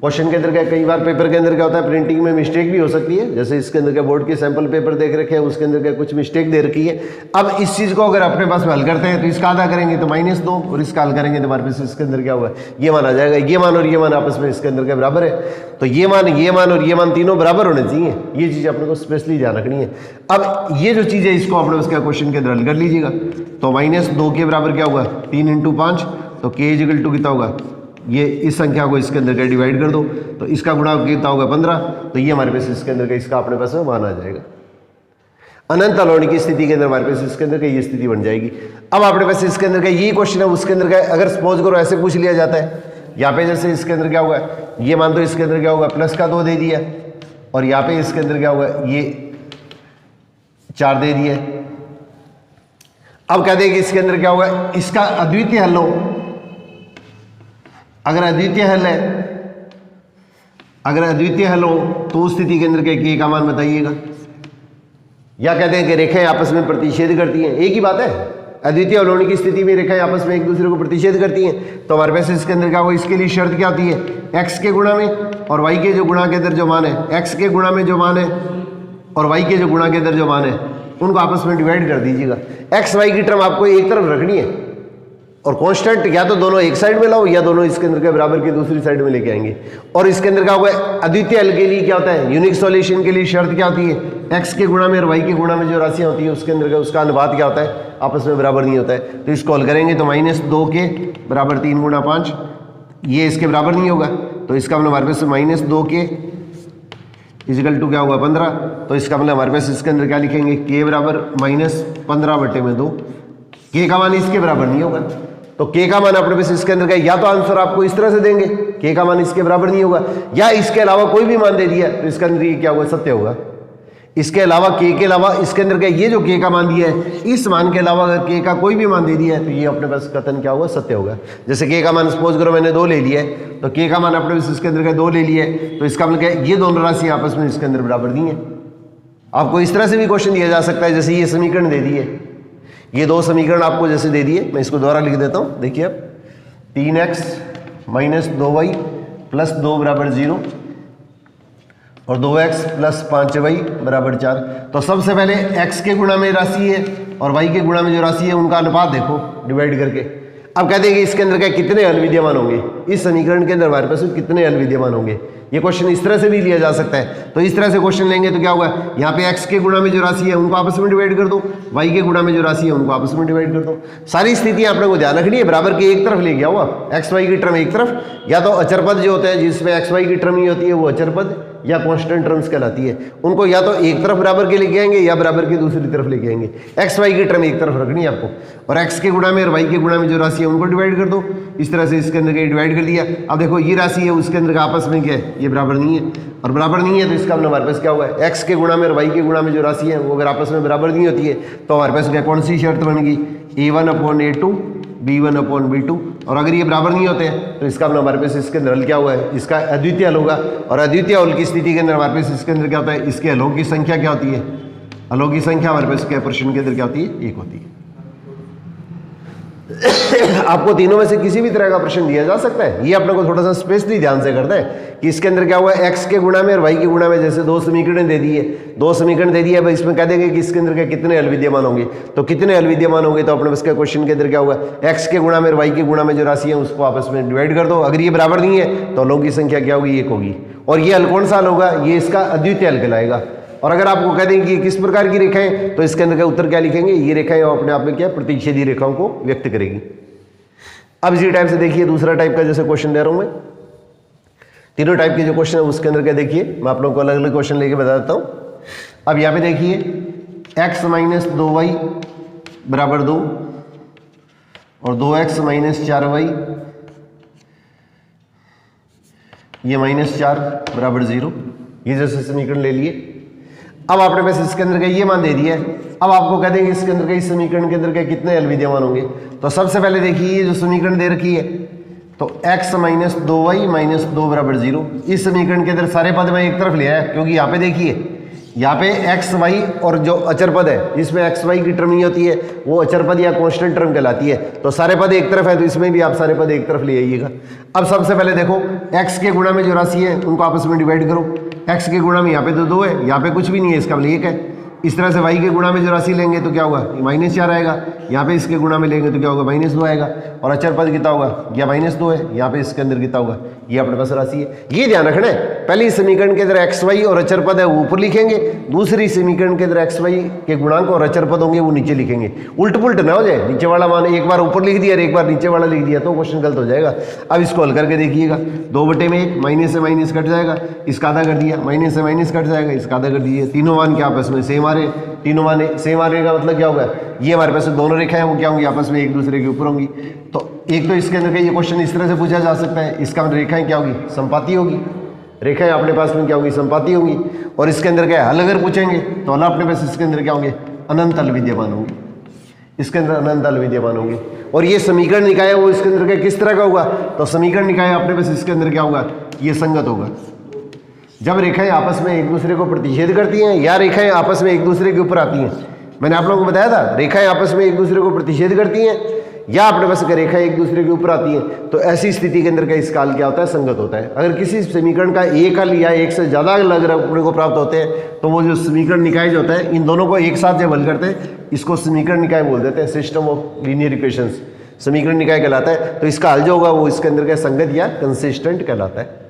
क्वेश्चन के अंदर क्या, कई बार पेपर के अंदर क्या होता है, प्रिंटिंग में मिस्टेक भी हो सकती है। जैसे इसके अंदर क्या बोर्ड के सैंपल पेपर देख रखे हैं, उसके अंदर क्या कुछ मिस्टेक दे रखी है। अब इस चीज़ को अगर अपने पास में हल करते हैं तो इसका आधा करेंगे तो -2, और इसका हल करेंगे तो हमारे पास इसके अंदर क्या होगा, ये मान आ जाएगा। ये मान और ये मान आपस में इसके अंदर क्या बराबर है, तो ये मान और ये मान तीनों बराबर होने चाहिए। ये चीज़ अपने को स्पेशली ध्यान रखनी है। अब ये जो चीज़ है इसको अपने उसका क्वेश्चन के अंदर हल कर लीजिएगा। तो -2 के बराबर क्या होगा, 3 × 5, तो k = कितना होगा, ये इस संख्या को इसके अंदर क्या डिवाइड कर दो, तो इसका गुणा कितना होगा 15, तो ये हमारे पास इसके अंदर का इसका अपने पास में मान आ जाएगा। अनंत अलोनी की स्थिति के अंदर हमारे पास इसके अंदर का ये स्थिति बन जाएगी। अब अपने पास इसके अंदर का ये क्वेश्चन है, उसके अंदर का अगर सपोज करो ऐसे पूछ लिया जाता है, यहाँ पे जैसे इसके अंदर क्या होगा, ये मान दो इसके अंदर क्या होगा प्लस का 2 दे दिया, और यहाँ पे इसके अंदर क्या होगा, ये 4 दे दिया। अब कह दें कि इसके अंदर क्या होगा, इसका अद्वितीय हल लो। अगर अद्वितीय हल है, अगर अद्वितीय हल हो तो उस स्थिति के अंदर के का मान बताइएगा। या कहते हैं कि रेखाएं आपस में प्रतिच्छेद करती हैं, एक ही बात है। अद्वितीय अवलोकन की स्थिति में रेखाएं आपस में एक दूसरे को प्रतिच्छेद करती हैं, तो हमारे पास इसके अंदर क्या होगा, इसके लिए शर्त क्या होती है, x के गुणा में और y के जो गुणा के अंदर जो मान है, x के गुणा में जो मान है और y के जो गुणा के अंदर जो मान है, उनको आपस में डिवाइड कर दीजिएगा। x y की टर्म आपको एक तरफ रखनी है, और कांस्टेंट या तो दोनों एक साइड में लाओ या दोनों इसके अंदर के बराबर के दूसरी साइड में लेके आएंगे। और इसके अंदर क्या होगा, अद्वितीय हल के लिए क्या होता है, यूनिक सॉल्यूशन के लिए शर्त क्या होती है, x के गुणा में और y के गुणा में जो राशियां होती है उसके अंदर का उसका अनुपात क्या होता है, आपस में बराबर नहीं होता है। तो इसको हल करेंगे तो -2 के बराबर 3 × 5, ये इसके बराबर नहीं होगा, तो इसका मतलब हमारे पास -2 के = क्या होगा 15। तो इसका मतलब हमारे पास इसके अंदर क्या लिखेंगे, k बराबर -15/2। k का मान इसके बराबर नहीं होगा, तो k का मान अपने पास इसके अंदर का या तो आंसर आपको इस तरह से देंगे, k का मान इसके बराबर नहीं होगा, या इसके अलावा कोई भी मान दे दिया तो इसके अंदर ये क्या होगा, सत्य होगा। इसके अलावा k के अलावा इसके अंदर का ये जो k का मान दिया है, इस मान के अलावा अगर k का कोई भी मान दे दिया है तो ये अपने पास कथन क्या होगा, सत्य होगा। जैसे k का मान सपोज करो मैंने 2 ले लिया है, तो k का मान अपने पास इसके अंदर का 2 ले लिया है, तो इसका मतलब क्या है, ये दोनों राशि आपस में इसके अंदर बराबर नहीं है। आपको इस तरह से भी क्वेश्चन दिया जा सकता है, जैसे ये समीकरण दे दिए, ये 2 समीकरण आपको जैसे दे दिए, मैं इसको दोबारा लिख देता हूँ। देखिए अब 3x - 2y + 2 = 0 और 2x + 5y = 4। तो सबसे पहले x के गुणा में राशि है और y के गुणा में जो राशि है उनका अनुपात देखो डिवाइड करके। अब कहते हैं कि इसके अंदर क्या कितने हल विद्यमान होंगे, इस समीकरण के अंदर हमारे पास कितने हल विद्यमान होंगे। ये क्वेश्चन इस तरह से भी लिया जा सकता है। तो इस तरह से क्वेश्चन लेंगे तो क्या होगा, यहाँ पे x के गुणा में जो राशि है उनको आपस में डिवाइड कर दो, y के गुणा में जो राशि है उनको आपस में डिवाइड कर दो। सारी स्थितियां आपने को ध्यान रखनी है, बराबर के एक तरफ ले गया हुआ, x y की टर्म एक तरफ, या तो अचर पद जो होते हैं जिसमें x y की टर्म नहीं होती है वो अचर पद या कांस्टेंट टर्म्स कहलाती है, उनको या तो एक तरफ बराबर के लेके आएंगे या बराबर की दूसरी तरफ लेके आएंगे। x y की टर्म एक तरफ रखनी है आपको, और x के गुणा में और y के गुणा में जो राशि है उनको डिवाइड कर दो। इस तरह से इसके अंदर डिवाइड कर दिया। अब देखो ये राशि है उसके अंदर का आपस में क्या है, ये बराबर नहीं है, और बराबर नहीं है तो इसका हमारे पास क्या होगा, x के गुणा में और y के गुणा में जो राशि है वो अगर आपस में बराबर नहीं होती है तो हमारे पास क्या कौन सी शर्त बनेगी, a1/a2 b1/b2। और अगर ये बराबर नहीं होते हैं तो इसका हमारे पास इसके अंदर हल क्या हुआ है, इसका अद्वितीय हल होगा। और अद्वितीय हल की स्थिति के अंदर हमारे पास इसके अंदर क्या होता है, इसके हलों की संख्या क्या होती है, हलों की संख्या हमारे पास क्या प्रश्न के अंदर क्या होती है, 1 होती है। आपको तीनों में से किसी भी तरह का प्रश्न दिया जा सकता है, ये अपने को थोड़ा सा स्पेशली ध्यान से करना है कि इसके अंदर क्या हुआ है, x के गुणा में और y के गुणा में जैसे 2 समीकरण दे दिए, 2 समीकरण दे दिए, अब इसमें कह देंगे कि इसके अंदर क्या कितने हल विद्यमान होंगे, तो कितने हल विद्यमान होंगे तो अपने पास का क्वेश्चन के अंदर क्या होगा, x के गुणा में और y के गुणा में जो राशि है उसको आपस में डिवाइड कर दो। अगर ये बराबर नहीं है तो हलों की संख्या क्या होगी, 1 होगी। और ये हल कौन सा हल होगा, ये इसका अद्वितीय हल कहलाएगा। और अगर आपको कह देंगे कि किस प्रकार की रेखाएं, तो इसके अंदर का उत्तर क्या लिखेंगे, ये रेखाएं अपने आप में क्या प्रतिच्छेदी रेखाओं को व्यक्त करेगी। अब इसी टाइप से देखिए दूसरा टाइप का जैसे क्वेश्चन दे रहा हूं मैं, तीनों टाइप के जो क्वेश्चन है उसके अंदर क्या देखिए, मैं आप लोगों को अलग अलग क्वेश्चन लेके बता देता हूं। अब यहाँ पे देखिए x - 2y = 2 और 2x - 4y ये -4 = 0, ये जैसे समीकरण ले लिए। अब आपने पास इसके अंदर का ये मान दे दिया है। अब आपको कह देंगे इसके अंदर का इस समीकरण के अंदर का कितने हल विद्यमान होंगे। तो सबसे पहले देखिए ये जो समीकरण दे रखी है, तो x - 2y - 2 = 0, इस समीकरण के अंदर सारे पद मैं एक तरफ ले आया, क्योंकि यहाँ पे देखिए यहाँ पे एक्स वाई और जो अचर पद है जिसमें एक्स वाई की टर्म नहीं होती है वो अचर पद या कांस्टेंट टर्म कहलाती है। तो सारे पद एक तरफ है तो इसमें भी आप सारे पद एक तरफ ले आइएगा। अब सबसे पहले देखो एक्स के गुणा में जो राशि है उनको आपस में डिवाइड करो। एक्स के गुणा में यहाँ पे तो 2 है, यहाँ पे कुछ भी नहीं है, इसका मतलब 1 है। इस तरह से वाई के गुणा में जो राशि लेंगे तो क्या होगा, -4 आएगा। यहाँ पे इसके गुणा में लेंगे तो क्या होगा, -2 आएगा। और अचर पद कितना होगा, या -2 है, यहाँ पे इसके अंदर कितना होगा, ये अपने पास राशि है। ये ध्यान रखना है, पहली समीकरण के अंदर एक्स वाई और अचर पद है वो ऊपर लिखेंगे, दूसरी समीकरण के अंदर एक्स वाई के गुणांक और अचर पद होंगे वो नीचे लिखेंगे। उल्ट पुल्ट ना हो जाए, नीचे वाला मान एक बार ऊपर लिख दिया और एक बार नीचे वाला लिख दिया तो क्वेश्चन गलत हो जाएगा। अब इसको हल करके देखिएगा, 2/1 माइनस से माइनस कट जाएगा, इसका आधा कर दिया, माइनस से माइनस कट जाएगा, इसका आधा कर दीजिए। तीनों मान के आपस में सेम आ रहे, तीनों मान सेम आने का मतलब क्या होगा, ये हमारे पास दोनों रेखाएं वो क्या होंगी, आपस में एक दूसरे के ऊपर होंगी। तो एक तो इसके अंदर ये क्वेश्चन इस तरह से पूछा जा सकता है, इसका मतलब रेखाएं क्या होगी, संपाती होगी, रेखाएं अपने पास में क्या होगी, संपाती होंगी। और इसके अंदर क्या है, हल अगर पूछेंगे तो हल अपने पास इसके अंदर क्या होंगे, अनंत हल विद्यमान होंगे, इसके अंदर अनंत हल विद्यमान होंगे। और ये समीकरण निकाय है वो इसके अंदर क्या किस तरह का होगा, तो समीकरण निकाय अपने पास इसके अंदर क्या होगा, ये संगत होगा। जब रेखाएं आपस में एक दूसरे को प्रतिच्छेद करती हैं या रेखाएं आपस में एक दूसरे के ऊपर आती हैं, मैंने आप लोगों को बताया था रेखाएं आपस में एक दूसरे को प्रतिच्छेद करती हैं या अपने पास रेखाएं एक दूसरे के ऊपर आती हैं, तो ऐसी स्थिति के अंदर का इसका हल क्या होता है, संगत होता है। अगर किसी समीकरण का एक हल या एक से ज़्यादा हल अगर अपने को प्राप्त होते हैं तो वो जो समीकरण निकाय जो होता है इन दोनों को एक साथ जब हल करते हैं इसको समीकरण निकाय बोल देते हैं, सिस्टम ऑफ लीनियर इक्वेशंस समीकरण निकाय कहलाता है। तो इसका हल जो होगा वो इसके अंदर का संगत या कंसिस्टेंट कहलाता है।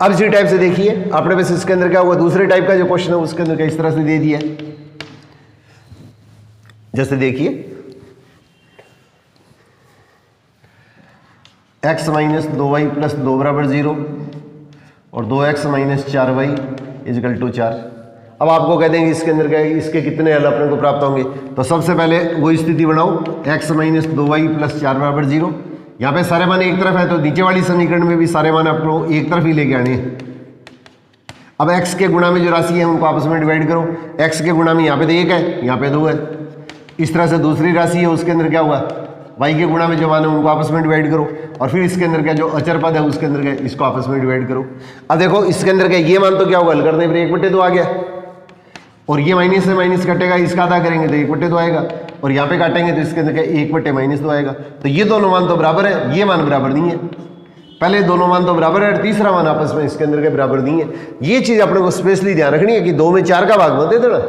अब इसी टाइप से देखिए अपने पास इसके अंदर क्या होगा, दूसरे टाइप का जो क्वेश्चन है उसके अंदर क्या इस तरह से दे दिया, जैसे देखिए x माइनस 2y प्लस 2 बराबर 0 और 2x minus 4y is equal to 4। अब आपको कह देंगे इसके अंदर क्या है, इसके कितने हल अपने को प्राप्त होंगे। तो सबसे पहले वो स्थिति बनाओ, x माइनस 2y प्लस 4 बराबर 0। यहाँ पे सारे मान एक तरफ है तो नीचे वाली समीकरण में भी सारे मान आपको एक तरफ ही लेके आने हैं। अब x के गुणा में जो राशि है उनको आपस में डिवाइड करो। x के गुणा में यहाँ पे तो 1 है, यहाँ पे 2 है। इस तरह से दूसरी राशि है उसके अंदर क्या हुआ, y के गुणा में जो मान है उनको आपस में डिवाइड करो। और फिर इसके अंदर क्या जो अचर पद है उसके अंदर क्या इसको आपस में डिवाइड करो। अब देखो इसके अंदर क्या ये मान तो क्या होगा, हल करने पर 1/2 आ गया और ये माइनस से माइनस कटेगा, इसका आधा करेंगे तो 1/2 आएगा और यहाँ पे काटेंगे तो इसके अंदर क्या 1/-2 आएगा। तो ये दोनों मान तो बराबर है, ये मान बराबर नहीं है। पहले दोनों मान तो बराबर है और तीसरा मान आपस में इसके अंदर के बराबर नहीं है। ये चीज़ अपने को स्पेशली ध्यान रखनी है कि 2 में 4 का भाग मत दे देना।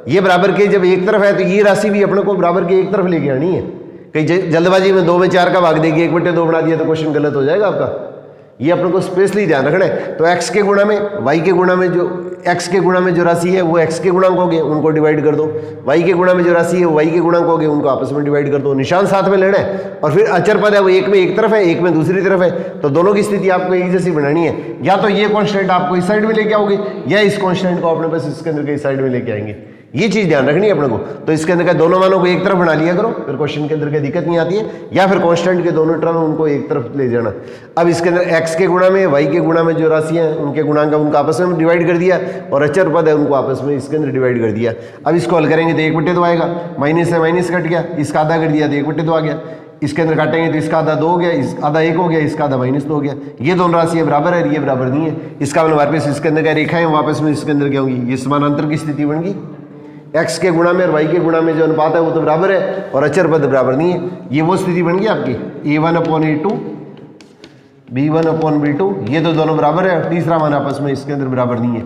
ये बराबर के जब एक तरफ है तो ये राशि भी अपने को बराबर के एक तरफ लेके आनी है। कहीं जल्दबाजी में 2 में 4 का भाग देगी 1/2 बना दिया तो क्वेश्चन गलत हो जाएगा आपका। ये अपने को स्पेशली ध्यान रखना है। तो x के गुणा में y के गुणा में जो x के गुणा में जो राशि है वो x के गुणांक हो गए उनको डिवाइड कर दो, y के गुणा में जो राशि है वो y के गुणांक हो गए उनको आपस में डिवाइड कर दो। निशान साथ में लेना है और फिर अचर पद है वो एक में एक तरफ है, एक में दूसरी तरफ है, तो दोनों की स्थिति आपको एक जैसी बनानी है। या तो ये कॉन्स्टेंट आपको इस साइड में लेके आओगे या इस कॉन्स्टेंट को अपने पास इसके अंदर इस साइड में लेके आएंगे। ये चीज़ ध्यान रखनी है अपने को। तो इसके अंदर का दोनों मानों को एक तरफ बना लिया करो, फिर क्वेश्चन के अंदर कोई दिक्कत नहीं आती है। या फिर कांस्टेंट के दोनों टर्म उनको एक तरफ ले जाना। अब इसके अंदर x के गुणा में y के गुणा में जो राशि है उनके गुणांक उनको आपस में डिवाइड कर दिया और अचर पद है उनको आपस में इसके अंदर डिवाइड कर दिया। अब इसको हल करेंगे तो 1/2 आएगा, माइनस से माइनस कट गया, इसका आधा कर दिया तो 1/2 आ गया। इसके अंदर काटेंगे तो इसका आधा 2 हो गया, इस आधा 1 हो गया, इसका आधा -2 हो गया। ये दोनों राशियाँ बराबर है, ये बराबर नहीं है। इसका मतलब वापस इसके अंदर क्या रेखाएं वापस में इसके अंदर क्या होंगी, ये समानांतर की स्थिति बन गई। x के गुणा में और y के गुणा में जो अनुपात है वो तो बराबर है और अचर पद बराबर नहीं है। ये वो स्थिति बन गई आपकी a1/a2 b1/b2, ये तो दोनों बराबर है और तीसरा मान आपस में इसके अंदर बराबर नहीं है।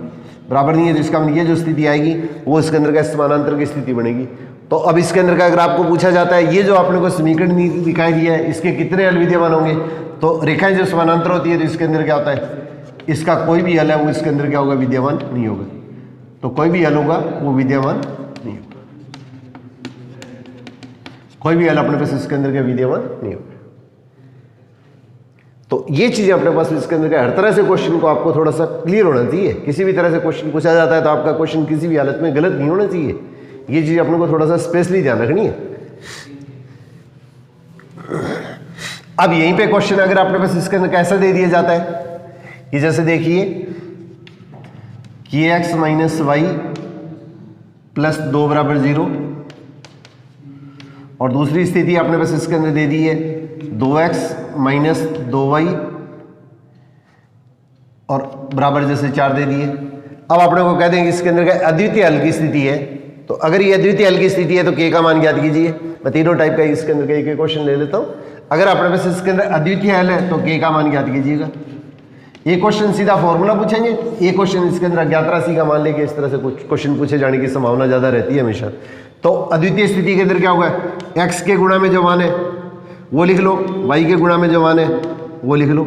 बराबर नहीं है तो इसका मतलब ये जो स्थिति आएगी वो इसके अंदर का समानांतर की स्थिति बनेगी। तो अब इसके अंदर का अगर आपको पूछा जाता है ये जो आपने को समीकरण दिखाई दिया है इसके कितने हल विद्यमान होंगे, तो रेखाएं जो समानांतर होती है तो इसके अंदर क्या होता है, इसका कोई भी हल है वो इसके अंदर क्या होगा, विद्यमान नहीं होगा। तो कोई भी हल होगा वो विद्यमान नहीं होगा, कोई भी हल अपने पास इसके अंदर का विद्यमान नहीं होगा। तो ये चीजें अपने पास इसके अंदर का हर तरह से क्वेश्चन को आपको थोड़ा सा क्लियर होना चाहिए। किसी भी तरह से क्वेश्चन पूछा जाता है तो आपका क्वेश्चन किसी भी हालत में गलत नहीं होना चाहिए। ये चीज अपने को थोड़ा सा स्पेशली ध्यान रखनी है। अब यहीं पे क्वेश्चन अगर अपने पास इसके अंदर कैसा दे दिया जाता है कि जैसे देखिए कि x माइनस वाई प्लस 2 बराबर 0 और दूसरी स्थिति आपने बस इसके अंदर दे दी है 2x माइनस 2y और बराबर जैसे 4 दे दिए। अब आपने को कह देंगे इसके अंदर का अद्वितीय हल की स्थिति है, तो अगर ये अद्वितीय हल की स्थिति है तो k का मान ज्ञात कीजिए। मैं तीनों टाइप का इसके अंदर का एक क्वेश्चन ले लेता हूँ। अगर आपने पास इसके अंदर अद्वितीय हल है तो k का मान ज्ञात कीजिएगा। एक क्वेश्चन सीधा फॉर्मूला पूछेंगे, एक क्वेश्चन इसके अंदर अज्ञात राशि का मान लेके इस तरह से कुछ क्वेश्चन पूछे जाने की संभावना ज़्यादा रहती है हमेशा। तो अद्वितीय स्थिति के अंदर क्या होगा, x के गुणा में जो मान है वो लिख लो, y के गुणा में जो मान है वो लिख लो।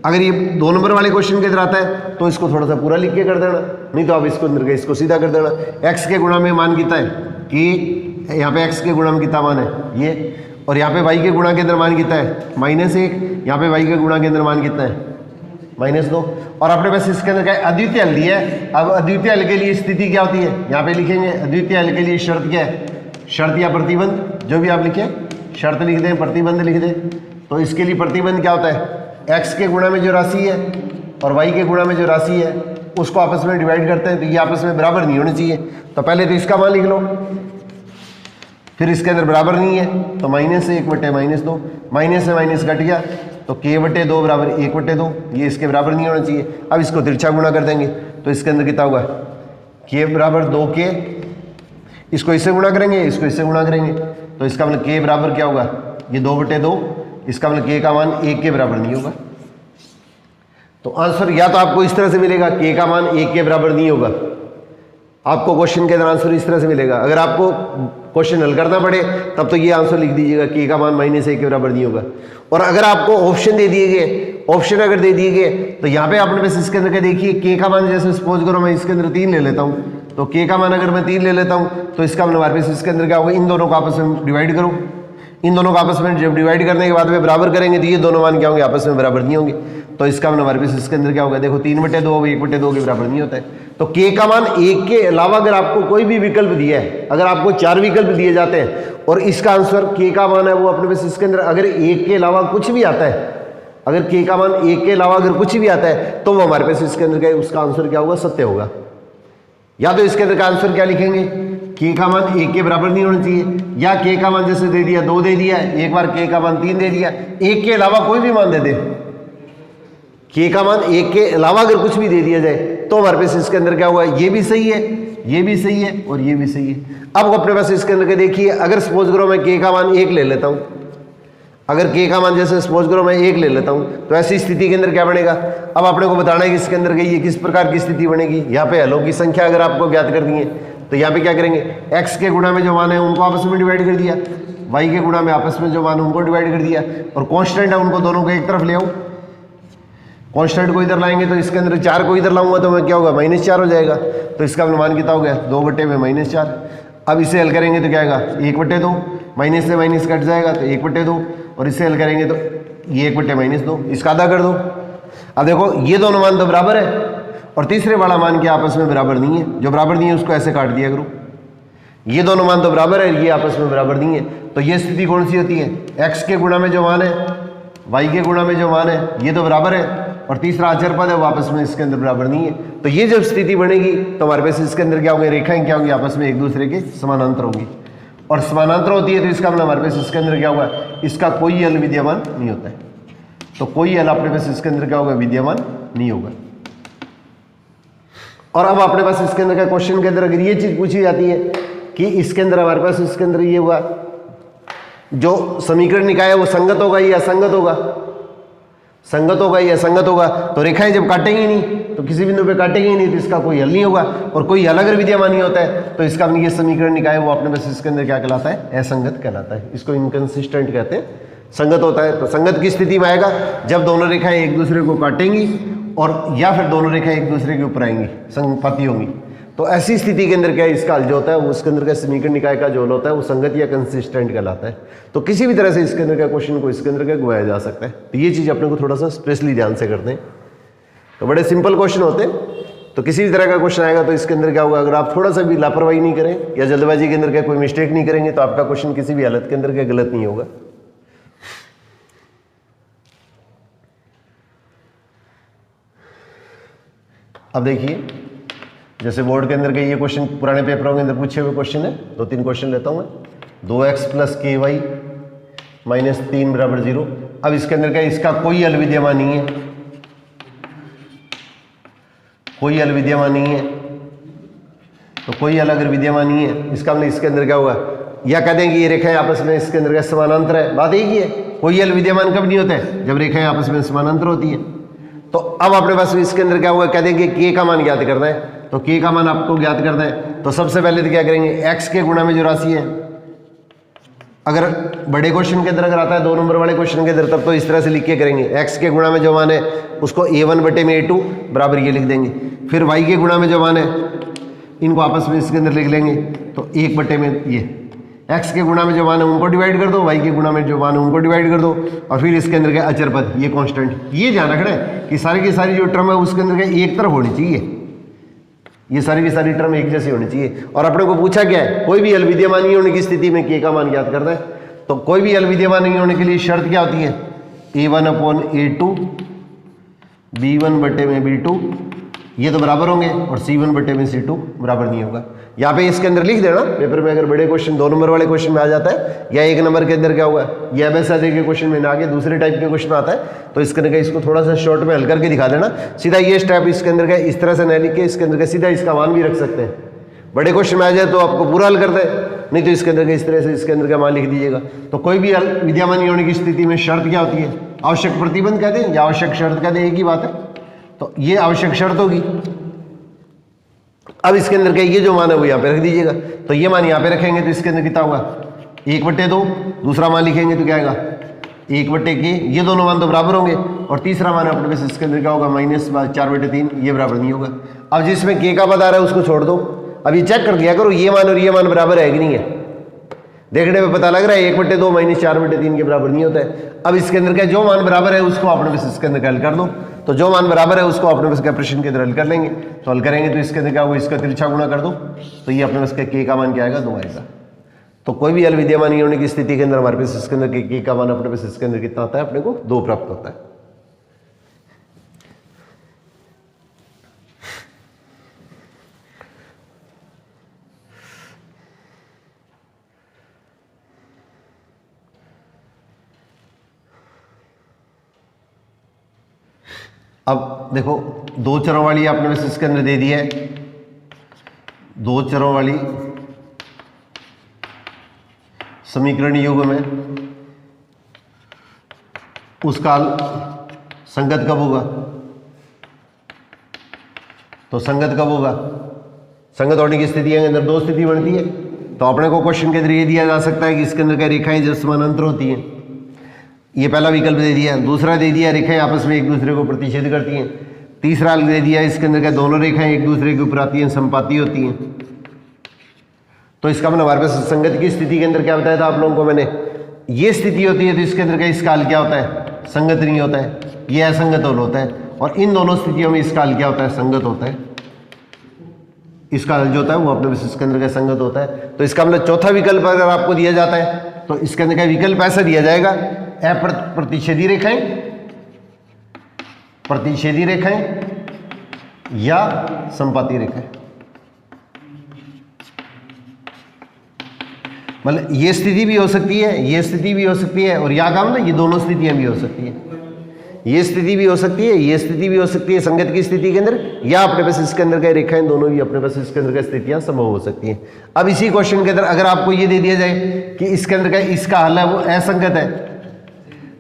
अगर ये 2 नंबर वाले क्वेश्चन के अंदर आता है तो इसको थोड़ा सा पूरा लिख के कर देना, नहीं तो आप इसको अंदर के इसको सीधा कर देना। x के गुणा में मान कितना है कि यहाँ पे x के गुणा में कितना मान है ये, और यहाँ पे y के गुणा के अंदर मान कितना है -1, यहाँ पे y के गुणा के अंदर मान कितना है -2। और अपने पास इसके अंदर क्या अद्वितीय हल दिया है। अब अद्वितीय हल के लिए स्थिति क्या होती है यहाँ पे लिखेंगे। अद्वितीय हल के लिए शर्त क्या है, शर्त या प्रतिबंध, जो भी आप लिखें, शर्त लिख दें, प्रतिबंध लिख दें। तो इसके लिए प्रतिबंध क्या होता है, x के गुणा में जो राशि है और y के गुणा में जो राशि है उसको आपस में डिवाइड करते हैं तो ये आपस में बराबर नहीं होने चाहिए। तो पहले तो इसका मान लिख लो, फिर इसके अंदर बराबर नहीं है तो -1 बटे -2, माइनस से माइनस कट गया तो k/2 बराबर 1/2, ये इसके बराबर नहीं होना चाहिए। अब इसको तिरछा गुणा कर देंगे तो इसके अंदर कितना होगा, k बराबर 2k, इसको इससे गुणा करेंगे, इसको इससे गुणा करेंगे तो इसका मतलब k बराबर क्या होगा, ये 2/2, इसका मतलब k का मान 1 के बराबर नहीं होगा। तो आंसर या तो आपको इस तरह से मिलेगा, k का मान 1 के बराबर नहीं होगा, आपको क्वेश्चन के अंदर आंसर इस तरह से मिलेगा। अगर आपको क्वेश्चन हल करना पड़े तब तो ये आंसर लिख दीजिएगा, k का मान -1 के बराबर नहीं होगा। और अगर आपको ऑप्शन दे दिए गए, ऑप्शन अगर दे दिए गए तो यहाँ पे आपने बस इसके अंदर क्या देखिए, k का मान जैसे सपोज करो मैं इसके अंदर 3 ले लेता हूँ, तो k का मान अगर मैं 3 ले लेता हूँ तो इसका मतलब हमारे पास इसके अंदर क्या होगा, इन दोनों को आपस में डिवाइड करो। इन दोनों को आपस में जब डिवाइड करने के बाद में बराबर करेंगे तो ये दोनों मान क्या होंगे, आपस में बराबर नहीं होंगे। तो इसका मतलब हमारे पास इसके अंदर क्या होगा, देखो 3/2 1/2 के बराबर नहीं होता है। तो k का मान 1 के अलावा अगर आपको कोई भी विकल्प दिया है, अगर आपको 4 विकल्प दिए जाते हैं और इसका आंसर k का मान है वो अपने पास इसके अंदर अगर 1 के अलावा कुछ भी आता है, अगर k का मान 1 के अलावा अगर कुछ भी आता है तो वो हमारे पास इसके अंदर क्या है, उसका आंसर क्या होगा, सत्य होगा। या तो इसके अंदर का आंसर क्या लिखेंगे, k का मान 1 के बराबर नहीं होना चाहिए, या k का मान जैसे दे दिया 2 दे दिया, एक बार k का मान 3 दे दिया, 1 के अलावा कोई भी मान दे दे, k का मान 1 के अलावा अगर कुछ भी दे दिया जाए तो हमारे पास इसके अंदर क्या हुआ, ये भी सही है, ये भी सही है और ये भी सही है। अब अपने पास इसके अंदर के देखिए, अगर सपोज करो मैं k का मान 1 ले लेता हूँ, अगर k का मान जैसे सपोज करो मैं 1 ले लेता हूँ तो ऐसी स्थिति के अंदर क्या बनेगा। अब आपने को बताना है कि इसके अंदर ये किस प्रकार की स्थिति बनेगी। यहाँ पे हलों की संख्या अगर आपको ज्ञात कर दी है तो यहाँ पे क्या करेंगे, x के गुणा में जो मान है उनको आपस में डिवाइड कर दिया, y के गुणा में आपस में जो मान है उनको डिवाइड कर दिया, और कॉन्स्टेंट है उनको दोनों को एक तरफ ले आओ। कॉन्स्टेंट को इधर लाएंगे तो इसके अंदर 4 को इधर लाऊंगा तो मैं क्या होगा, -4 हो जाएगा। तो इसका अनुमान कितना हो गया, 2/4। अब इसे हल करेंगे तो क्या आएगा, 1/2, माइनस से माइनस कट जाएगा तो 1/2, और इससे हल करेंगे तो ये 1/-2, इसका आधा कर दो। अब देखो ये दोनों मान तो बराबर है और तीसरे वाला मान के आपस में बराबर नहीं है, जो बराबर नहीं है उसको ऐसे काट दिया करो। ये दोनों मान तो बराबर है, ये आपस में बराबर नहीं है, तो ये स्थिति कौन सी होती है, x के गुणा में जो मान है, y के गुणा में जो मान है ये तो बराबर है, और तीसरा अचर पद है वो आपस में इसके अंदर बराबर नहीं है। तो ये जब स्थिति बनेगी तो हमारे पास इसके अंदर क्या होंगे, रेखाएं क्या होंगी, आपस में एक दूसरे के समानांतर होंगी, और समानांतर होती है तो इसका मतलब हमारे पास इसके अंदर क्या होगा, इसका कोई हल विद्यमान नहीं होता है। तो कोई हल अपने पास इसके अंदर क्या होगा, विद्यमान नहीं होगा। और अब अपने पास इसके अंदर का क्वेश्चन के अंदर अगर ये चीज पूछी जाती है कि इसके अंदर हमारे पास इसके अंदर ये हुआ, जो समीकरण निकाय है वो संगत होगा या असंगत होगा, संगत होगा या असंगत होगा, तो रेखाएं जब काटेंगी नहीं तो किसी बिंदु पे काटेंगे नहीं तो इसका कोई हल नहीं होगा, और कोई हल अगर विद्यमान नहीं होता है तो इसका ये समीकरण निकाय वो अपने पास इसके अंदर क्या कहलाता है, असंगत कहलाता है। इसको इनकंसिस्टेंट कहते हैं। संगत होता है तो संगत की स्थिति में आएगा जब दोनों रेखाएं एक दूसरे को काटेंगी और या फिर दोनों रेखाएं एक दूसरे के ऊपर आएंगी, संगति होंगी। तो ऐसी स्थिति के अंदर क्या है, इसका हल जो होता है वो उसके अंदर का समीकरण निकाय का जो हल होता है वो संगत या कंसिस्टेंट कहलाता है। तो किसी भी तरह से इसके अंदर का क्वेश्चन को इसके अंदर का घुमाया जा सकता है। तो ये चीज़ अपने को थोड़ा सा स्पेशली ध्यान से करते हैं। तो बड़े सिंपल क्वेश्चन होते हैं। तो किसी भी तरह का क्वेश्चन आएगा तो इसके अंदर क्या होगा, अगर आप थोड़ा सा भी लापरवाही नहीं करें या जल्दबाजी के अंदर क्या कोई मिस्टेक नहीं करेंगे तो आपका क्वेश्चन किसी भी हालत के अंदर क्या गलत नहीं होगा। अब देखिए जैसे बोर्ड के अंदर के ये क्वेश्चन पुराने पेपरों के अंदर पूछे हुए क्वेश्चन है, 2-3 क्वेश्चन लेता हूं मैं। 2x + ky - 3 = 0। अब इसके अंदर क्या, इसका कोई हल विद्यमान नहीं है, कोई हल विद्यमान नहीं है, तो कोई हल अगर विद्यमान नहीं है इसका मतलब इसके अंदर क्या होगा, या कह दें कि ये रेखाएं आपस में इसके अंदर क्या समानांतर है, बात एक ही है। कोई हल विद्यमान कब नहीं होता है, जब रेखाएं आपस में समानांतर होती है। तो अब अपने पास इसके अंदर क्या होगा, कह देंगे के का मान ज्ञात करना है, तो के का मान आपको ज्ञात करना है। तो सबसे पहले तो क्या करेंगे, एक्स के गुणा में जो राशि है, अगर बड़े क्वेश्चन के अंदर अगर आता है 2 नंबर वाले क्वेश्चन के अंदर, तब तो इस तरह से लिख के करेंगे, एक्स के गुणा में जो मान है उसको a1 बटे में a2 बराबर ये लिख देंगे। फिर y के गुणा में जो मान है इनको आपस में इसके अंदर लिख लेंगे, तो 1 बटे में ये x के गुणा में जो मान है उनको डिवाइड कर दो, y के गुणा में जो मान है उनको डिवाइड कर दो, और फिर इसके अंदर क्या अचर पद, ये कांस्टेंट। ये ध्यान रखना है कि सारी की सारी जो टर्म है उसके अंदर क्या एक तरफ होनी चाहिए, ये सारी की सारी टर्म एक जैसी होनी चाहिए। और अपने को पूछा क्या है, कोई भी हल विद्यमान नहीं होने की स्थिति में के का मान ज्ञात करना है। तो कोई भी हल विद्यमान नहीं होने के लिए शर्त क्या होती है, a1 अपॉन a2 b1 बटे में b2 ये तो बराबर होंगे, और c1 बटे में c2 बराबर नहीं होगा। यहाँ पे इसके अंदर लिख देना पेपर में, अगर बड़े क्वेश्चन 2 नंबर वाले क्वेश्चन में आ जाता है, या 1 नंबर के अंदर क्या होगा, या वैसा के क्वेश्चन में ना आगे दूसरे टाइप के क्वेश्चन आता है, तो इसके अंदर इसको थोड़ा सा शॉर्ट में हल करके दिखा देना। सीधा ये स्टेप इसके अंदर का इस तरह से नहीं लिख के इसके अंदर का सीधा इसका मान भी रख सकते हैं। बड़े क्वेश्चन में आ जाए तो आपको पूरा हल कर दे, नहीं तो इसके अंदर इस तरह से इसके अंदर का मान लिख दीजिएगा। तो कोई भी हल विद्यमान नहीं होने की स्थिति में शर्त क्या होती है, आवश्यक प्रतिबंध कहते हैं या आवश्यक शर्त कहते हैं, एक ही बात है। तो ये आवश्यक शर्त होगी। अब इसके अंदर का ये जो मान है वो यहाँ पे रख दीजिएगा, तो ये मान यहाँ पे रखेंगे तो इसके अंदर कितना होगा 1/2, दूसरा मान लिखेंगे तो क्या आएगा 1/k, ये दोनों मान तो बराबर होंगे, और तीसरा मान अपने पास इसके अंदर क्या होगा -4/3, ये बराबर नहीं होगा। अब जिसमें k का पद आ रहा है उसको छोड़ दो, अब ये चेक कर दिया करो ये मान और ये मान बराबर है कि नहीं है, देखने में पता लग रहा है 1/2 -4/3 के बराबर नहीं होता है। अब इसके अंदर का जो मान बराबर है उसको अपने पास इसके अंदर हल कर दो, तो जो मान बराबर है उसको अपने पास क्या प्रश्न के अंदर हल कर लेंगे। तो हल करेंगे तो इसके अंदर क्या होगा, इसका तिरछा गुणा कर दो, तो ये अपने पास के का मान क्या आएगा 2 आएगा। तो कोई भी हल विद्यमान नहीं होने की स्थिति के अंदर हमारे पास इसके अंदर के का मान अपने पास इसके अंदर कितना आता है, अपने को 2 प्राप्त होता है। अब देखो 2 चरों वाली आपने बस इसके अंदर दे दी है, 2 चरों वाली समीकरण युग में उसका हल संगत कब होगा, तो संगत कब होगा, संगत होने की स्थिति के अंदर 2 स्थिति बनती है। तो अपने को क्वेश्चन के अंदर ये दिया जा सकता है कि इसके अंदर क्या रेखाएं जब समानांतर होती हैं, ये पहला विकल्प दे दिया। दूसरा दे दिया रेखाएं आपस में एक दूसरे को प्रतिच्छेद करती हैं। तीसरा दे दिया इसके अंदर क्या दोनों रेखाएं एक दूसरे के ऊपर आती हैं, संपाती होती हैं। तो इसका मतलब हमारे पास संगत की स्थिति के अंदर क्या बताया था आप लोगों को मैंने, ये स्थिति होती है तो इसके अंदर क्या इसका हल क्या होता है, संगत नहीं होता है, ये असंगत हल होता है। और इन दोनों स्थितियों में इसका हल क्या होता है, संगत होता है। इसका हल जो होता है वो अपने इसके अंदर का संगत होता है। तो इसका मतलब चौथा विकल्प अगर आपको दिया जाता है तो इसके अंदर का विकल्प ऐसा दिया जाएगा, प्रतिच्छेदी रेखाएं, प्रतिच्छेदी रेखाएं या संपाती रेखाएं। मतलब ये स्थिति भी हो सकती है, ये स्थिति भी हो सकती है, और या काम ना ये दोनों स्थितियां भी हो सकती है, ये स्थिति भी हो सकती है, ये स्थिति भी हो सकती है संगत की स्थिति के अंदर, या अपने पास इसके अंदर का रेखाएं दोनों भी अपने पास इसके अंदर का स्थितियां संभव हो सकती हैं। अब इसी क्वेश्चन के अंदर अगर आपको ये दे दिया जाए कि इसके अंदर का इसका हल है वो असंगत है,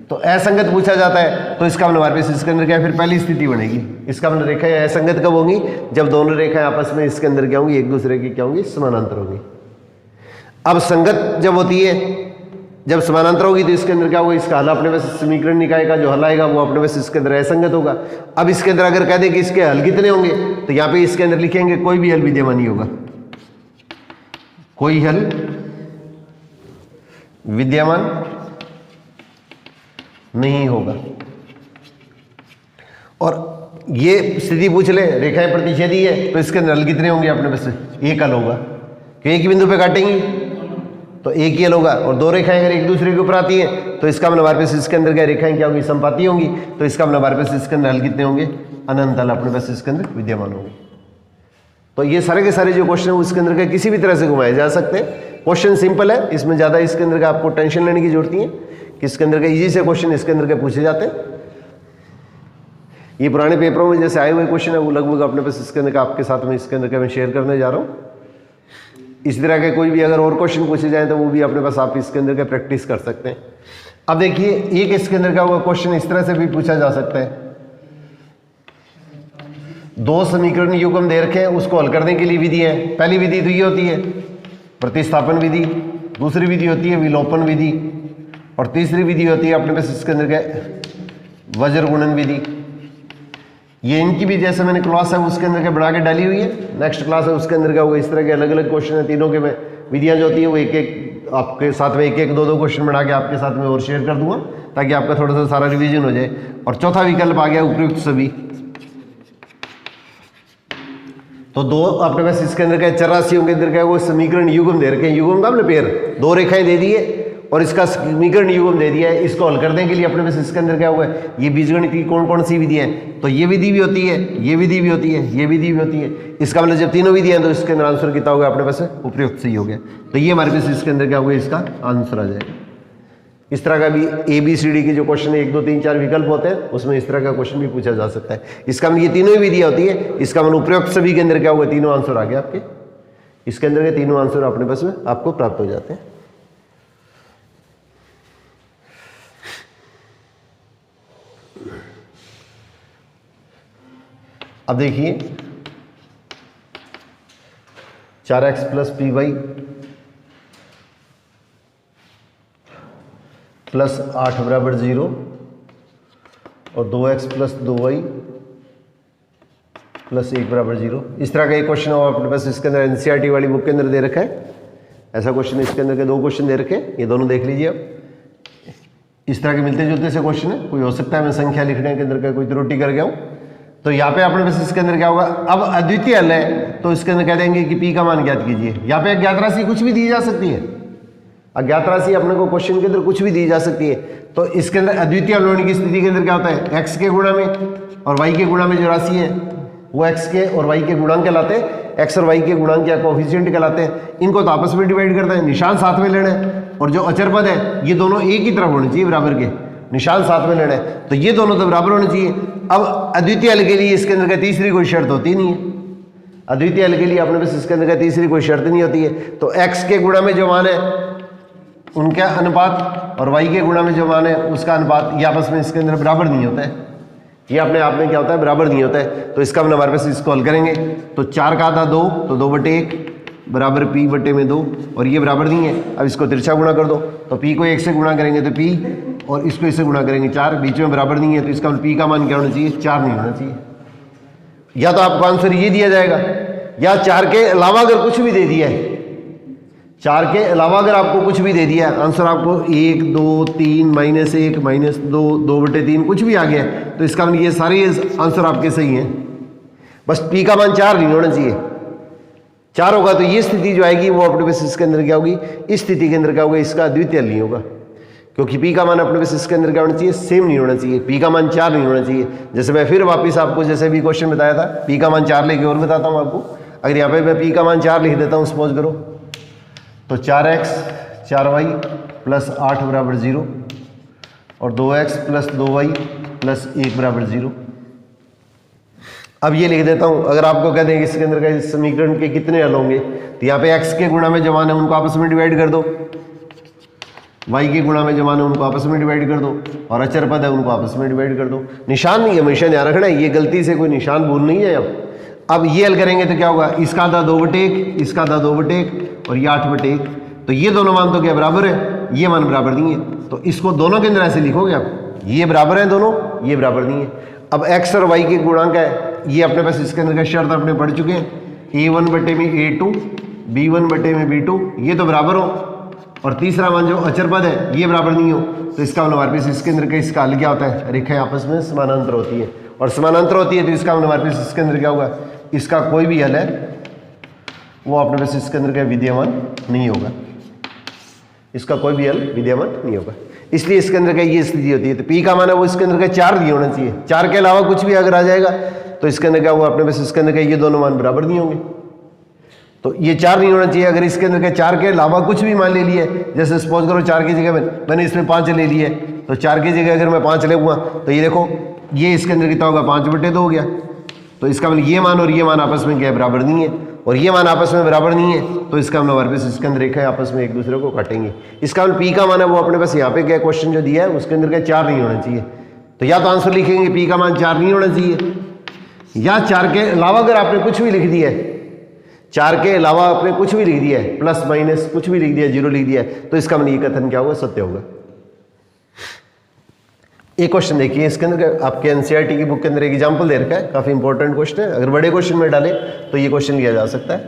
तो असंगत पूछा जाता है, तो इसका मतलब हमारे पास इसके अंदर क्या फिर पहली स्थिति बनेगी। इसका मतलब रेखाएं असंगत कब होंगी, जब दोनों रेखाएं आपस में इसके अंदर क्या होंगी, एक दूसरे की क्या होंगी, समानांतर होंगी। अब संगत जब होती है, जब समानांतर होगी तो इसके अंदर क्या होगा, इसका हल अपने पास समीकरण निकाय का जो हल आएगा वो अपने पास इसके अंदर असंगत होगा। अब इसके अंदर अगर कह दें कि इसके हल कितने होंगे, तो यहाँ पे इसके अंदर लिखेंगे कोई भी हल विद्यमान नहीं होगा, कोई हल विद्यमान नहीं होगा। और ये स्थिति पूछ ले रेखाएं प्रतिच्छेदी है तो इसके अंदर हल कितने होंगे, अपने पास एक हल होगा, क्योंकि एक ही बिंदु पे काटेंगे तो एक ही हल होगा। और 2 रेखाएं अगर एक दूसरे के ऊपर आती हैं तो इसका मतलब हमारे पास इसके अंदर क्या रेखाएं क्या होंगी, संपाती होंगी, तो इसका मतलब हमारे पास इसके अंदर हल कितने होंगे, अनंत हल अपने पास इसके अंदर विद्यमान होंगे। तो ये सारे के सारे जो क्वेश्चन है उसके अंदर का किसी भी तरह से घुमाए जा सकते हैं। क्वेश्चन सिंपल है, इसमें ज़्यादा इसके अंदर का आपको टेंशन लेने की जरूरत नहीं है कि इसके अंदर का ईजी से क्वेश्चन इसके अंदर के पूछे जाते हैं। ये पुराने पेपरों में जैसे आए हुए क्वेश्चन है वो लगभग अपने पास इसके अंदर का आपके साथ में इसके अंदर का मैं शेयर करने जा रहा हूँ। इस तरह के कोई भी अगर और क्वेश्चन पूछे जाए तो वो भी अपने पास आप इसके अंदर का प्रैक्टिस कर सकते हैं। अब देखिए एक इसके अंदर का हुआ क्वेश्चन इस तरह से भी पूछा जा सकता है, दो समीकरण युग्म दे रखे हैं, उसको हल करने के लिए विधि है। पहली विधि तो ये होती है प्रतिस्थापन विधि, दूसरी विधि होती है विलोपन विधि, और तीसरी विधि होती है अपने पास इसके अंदर का वज्र गुणन विधि। ये इनकी भी जैसे मैंने क्लास है उसके अंदर के बना के डाली हुई है, नेक्स्ट क्लास है उसके अंदर का होगा। इस तरह के अलग अलग क्वेश्चन है, तीनों के मैं विधियां जो होती है वो एक एक आपके साथ में एक एक दो दो क्वेश्चन बना के आपके साथ में और शेयर कर दूंगा ताकि आपका थोड़ा सा सारा रिवीजन हो जाए। और चौथा विकल्प आ गया उपयुक्त सभी। तो दो अपने पास इसके अंदर का चर राशियों के अंदर का वो समीकरण युग्म दे रखे हैं, युग्म का मतलब पेयर, दो रेखाएं दे दी है और इसका समीकरण युग्म दे दिया है। इसको हल करने के लिए अपने पास इसके अंदर क्या हुआ है, ये बीजगणित की कौन कौन सी विधि है, तो ये विधि भी होती है, ये विधि भी होती है, ये विधि भी होती है। इसका मतलब जब तीनों विधि है तो इसके अंदर आंसर कितना होगा अपने पास उपयुक्त सही हो गया। तो ये हमारे पास इसके अंदर क्या होगा, इसका आंसर आ जाएगा। इस तरह का भी ABCD के जो क्वेश्चन है 1 2 3 4 विकल्प होते हैं, उसमें इस तरह का क्वेश्चन भी पूछा जा सकता है। इसका मतलब ये तीनों ही विधियां होती है, इसका मतलब उपयुक्त सभी के अंदर क्या होगा, तीनों आंसर आ गए आपके। इसके अंदर के तीनों आंसर अपने पास में आपको प्राप्त हो जाते हैं। अब देखिए 4x + py + 8 = 0 और 2x + 2y + 1 = 0। इस तरह का एक क्वेश्चन हो अपने पास इसके अंदर NCERT वाली बुक के अंदर दे रखा है। ऐसा क्वेश्चन इसके अंदर के दो क्वेश्चन दे रखे हैं, ये दोनों देख लीजिए आप। इस तरह के मिलते जुलते से क्वेश्चन है, कोई हो सकता है मैं संख्या लिखने के अंदर का कोई त्रुटि कर गया हूँ। तो यहाँ पे अपने पास इसके अंदर क्या होगा, अब अद्वितीय हल है तो इसके अंदर कह देंगे कि P का मान ज्ञात कीजिए। यहाँ पे अज्ञात राशि कुछ भी दी जा सकती है, अज्ञात राशि अपने को क्वेश्चन के अंदर कुछ भी दी जा सकती है। तो इसके अंदर अद्वितीय हल होने की स्थिति के अंदर क्या होता है, x के गुणा में और y के गुणा में जो राशि है वो x के और y के गुणांक कहलाते हैं, x और y के गुणांक या कोएफिशिएंट कहलाते हैं। इनको तो आपस में डिवाइड करते हैं, निशान साथ में लेना है, और जो अचर पद है ये दोनों एक ही तरफ होने चाहिए, बराबर के, निशान साथ में लेना है, तो ये दोनों तो बराबर होने चाहिए। अब अद्वितीय हल के लिए इसके अंदर का तीसरी कोई शर्त होती नहीं है, अद्वितीय हल के लिए अपने पास इसके अंदर का तीसरी कोई शर्त नहीं होती है। तो x के गुणा में जो मान है उनका अनुपात और y के गुणा में जो मान है उसका अनुपात, ये आपस में इसके अंदर बराबर नहीं होता है, ये अपने आप में क्या होता है, बराबर नहीं होता है। तो इसका मतलब हमारे पास इसको हल करेंगे तो 4 का आधा 2, तो 2/1 बराबर P/2, और ये बराबर नहीं है। अब इसको तिरछा गुणा कर दो, तो P को 1 से गुणा करेंगे तो P, और इसको इससे गुणा करेंगे 4, बीच में बराबर नहीं है, तो इसका P का मान क्या होना चाहिए, 4 नहीं होना चाहिए। या तो आपको आंसर ये दिया जाएगा, या 4 के अलावा अगर कुछ भी दे दिया है, 4 के अलावा अगर आपको कुछ भी दे दिया है, आंसर आपको 1 2 3 -1 -2 2/3 कुछ भी आ गया है, तो इसका मतलब ये सारे आंसर आपके सही हैं, बस P का मान 4 नहीं होना चाहिए। 4 होगा तो ये स्थिति जो आएगी वो अपने पास इसके अंदर क्या होगी, इस स्थिति के अंदर क्या होगा, इसका अद्वितीय हल नहीं होगा, क्योंकि P का मान अपने पास इसके अंदर क्या होना चाहिए, सेम नहीं होना चाहिए, P का मान 4 नहीं होना चाहिए। जैसे मैं फिर वापस आपको जैसे भी क्वेश्चन बताया था, P का मान 4 लेके और बताता हूँ आपको। अगर यहाँ पे मैं P का मान 4 लिख देता हूँ, सपोज करो, तो 4x 4y + 8 = 0 और 2x + 2y + 1 = 0। अब ये लिख देता हूँ, अगर आपको कहते हैं कि इसके अंदर का इस समीकरण के कितने हल होंगे, तो यहाँ पे x के गुणा में जो मान है उनको आपस में डिवाइड कर दो, y के गुणा में जो मान है उनको आपस में डिवाइड कर दो, और अचर पद है उनको आपस में डिवाइड कर दो। निशान नहीं है, हमेशा ध्यान रखना है, ये गलती से कोई निशान भूल नहीं है। अब ये हल करेंगे तो क्या होगा, इसका आधा 2/1, इसका आधा 2/1 और ये 8/1, तो ये दोनों मान तो क्या बराबर है, ये मान बराबर नहीं है, तो इसको दोनों के अंदर ऐसे लिखोगे आप, ये बराबर है दोनों, ये बराबर नहीं है। अब x और y के गुणांक है, ये अपने पास इसके अंदर का शर्त अपने पढ़ चुके हैं, a1/a2 b1/b2, ये तो बराबर हो, और तीसरा मान जो अचर पद है ये बराबर नहीं हो, तो इसका मतलब हमारे पास इसके अंदर का इसका हल क्या होता है, रेखाएं आपस में समानांतर होती है, और समानांतर होती है तो इसका मतलब हमारे पास इसके अंदर क्या होगा, इसका कोई भी हल है वो अपने पास इसके अंदर का विद्यमान नहीं होगा, इसका कोई भी हल विद्यमान नहीं होगा। इसलिए इसके अंदर का ये स्थिति होती है। तो P का मान है वो इसके अंदर का 4 नहीं होना चाहिए, 4 के अलावा कुछ भी अगर आ जाएगा तो इसके अंदर क्या होगा, अपने पास इसके अंदर का ये दोनों मान बराबर नहीं होंगे। तो ये 4 नहीं होना चाहिए। अगर इसके अंदर के 4 के अलावा कुछ भी मान ले लिए, जैसे सपोज करो 4 की जगह मैंने इसमें 5 ले लिए, तो 4 की जगह अगर मैं 5 लेऊंगा तो ये देखो ये इसके अंदर कितना होगा, 5/2 हो गया। तो इसका मतलब ये मान और ये मान आपस में क्या है, बराबर नहीं है, और ये मान आपस में बराबर नहीं है, तो इसका मतलब हमारे पास इसके अंदर रेखा है आपस में एक दूसरे को काटेंगे। इसका मतलब पी का मान है वो अपने पास यहाँ पे क्या क्वेश्चन जो दिया है उसके अंदर क्या 4 नहीं होना चाहिए। तो या तो आंसर लिखेंगे पी का मान 4 नहीं होना चाहिए, या 4 के अलावा अगर आपने कुछ भी लिख दिया है, 4 के अलावा आपने कुछ भी लिख दिया है, प्लस माइनस कुछ भी लिख दिया, 0 लिख दिया है, तो इसका मतलब ये कथन क्या होगा, सत्य होगा। एक क्वेश्चन देखिए, इसके अंदर आपके एनसीईआरटी की बुक के अंदर एक एग्जांपल दे रखा है, काफी इंपॉर्टेंट क्वेश्चन है। अगर बड़े क्वेश्चन में डाले तो ये क्वेश्चन लिया जा सकता है,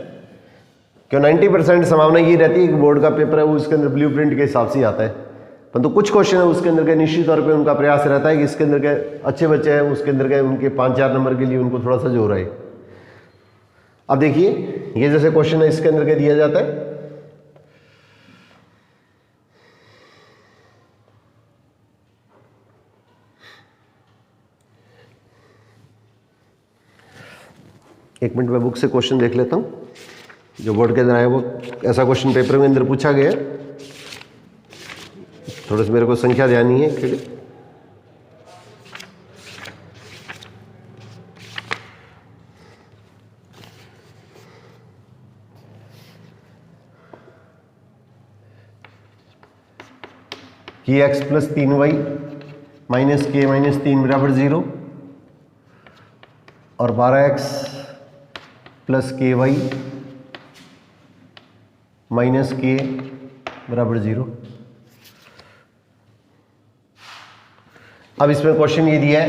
क्यों 90% संभावना ये रहती है कि बोर्ड का पेपर है वो उसके अंदर ब्लूप्रिंट के हिसाब से आता है, परंतु कुछ क्वेश्चन है उसके अंदर के निश्चित तौर पे उनका प्रयास रहता है कि इसके अंदर के अच्छे बच्चे हैं उसके अंदर के उनके 5-4 नंबर के लिए उनको थोड़ा सा जोर आए। अब देखिए ये जैसे क्वेश्चन है इसके अंदर के दिया जाता है, एक मिनट में बुक से क्वेश्चन देख लेता हूं जो बोर्ड के अंदर आया, वो ऐसा क्वेश्चन पेपर के अंदर पूछा गया है। थोड़ा सा मेरे को संख्या ध्यान नहीं है क्योंकि कि x + 3y - k - 3 = 0 और 12x + ky - k = 0। अब इसमें क्वेश्चन ये दिया है,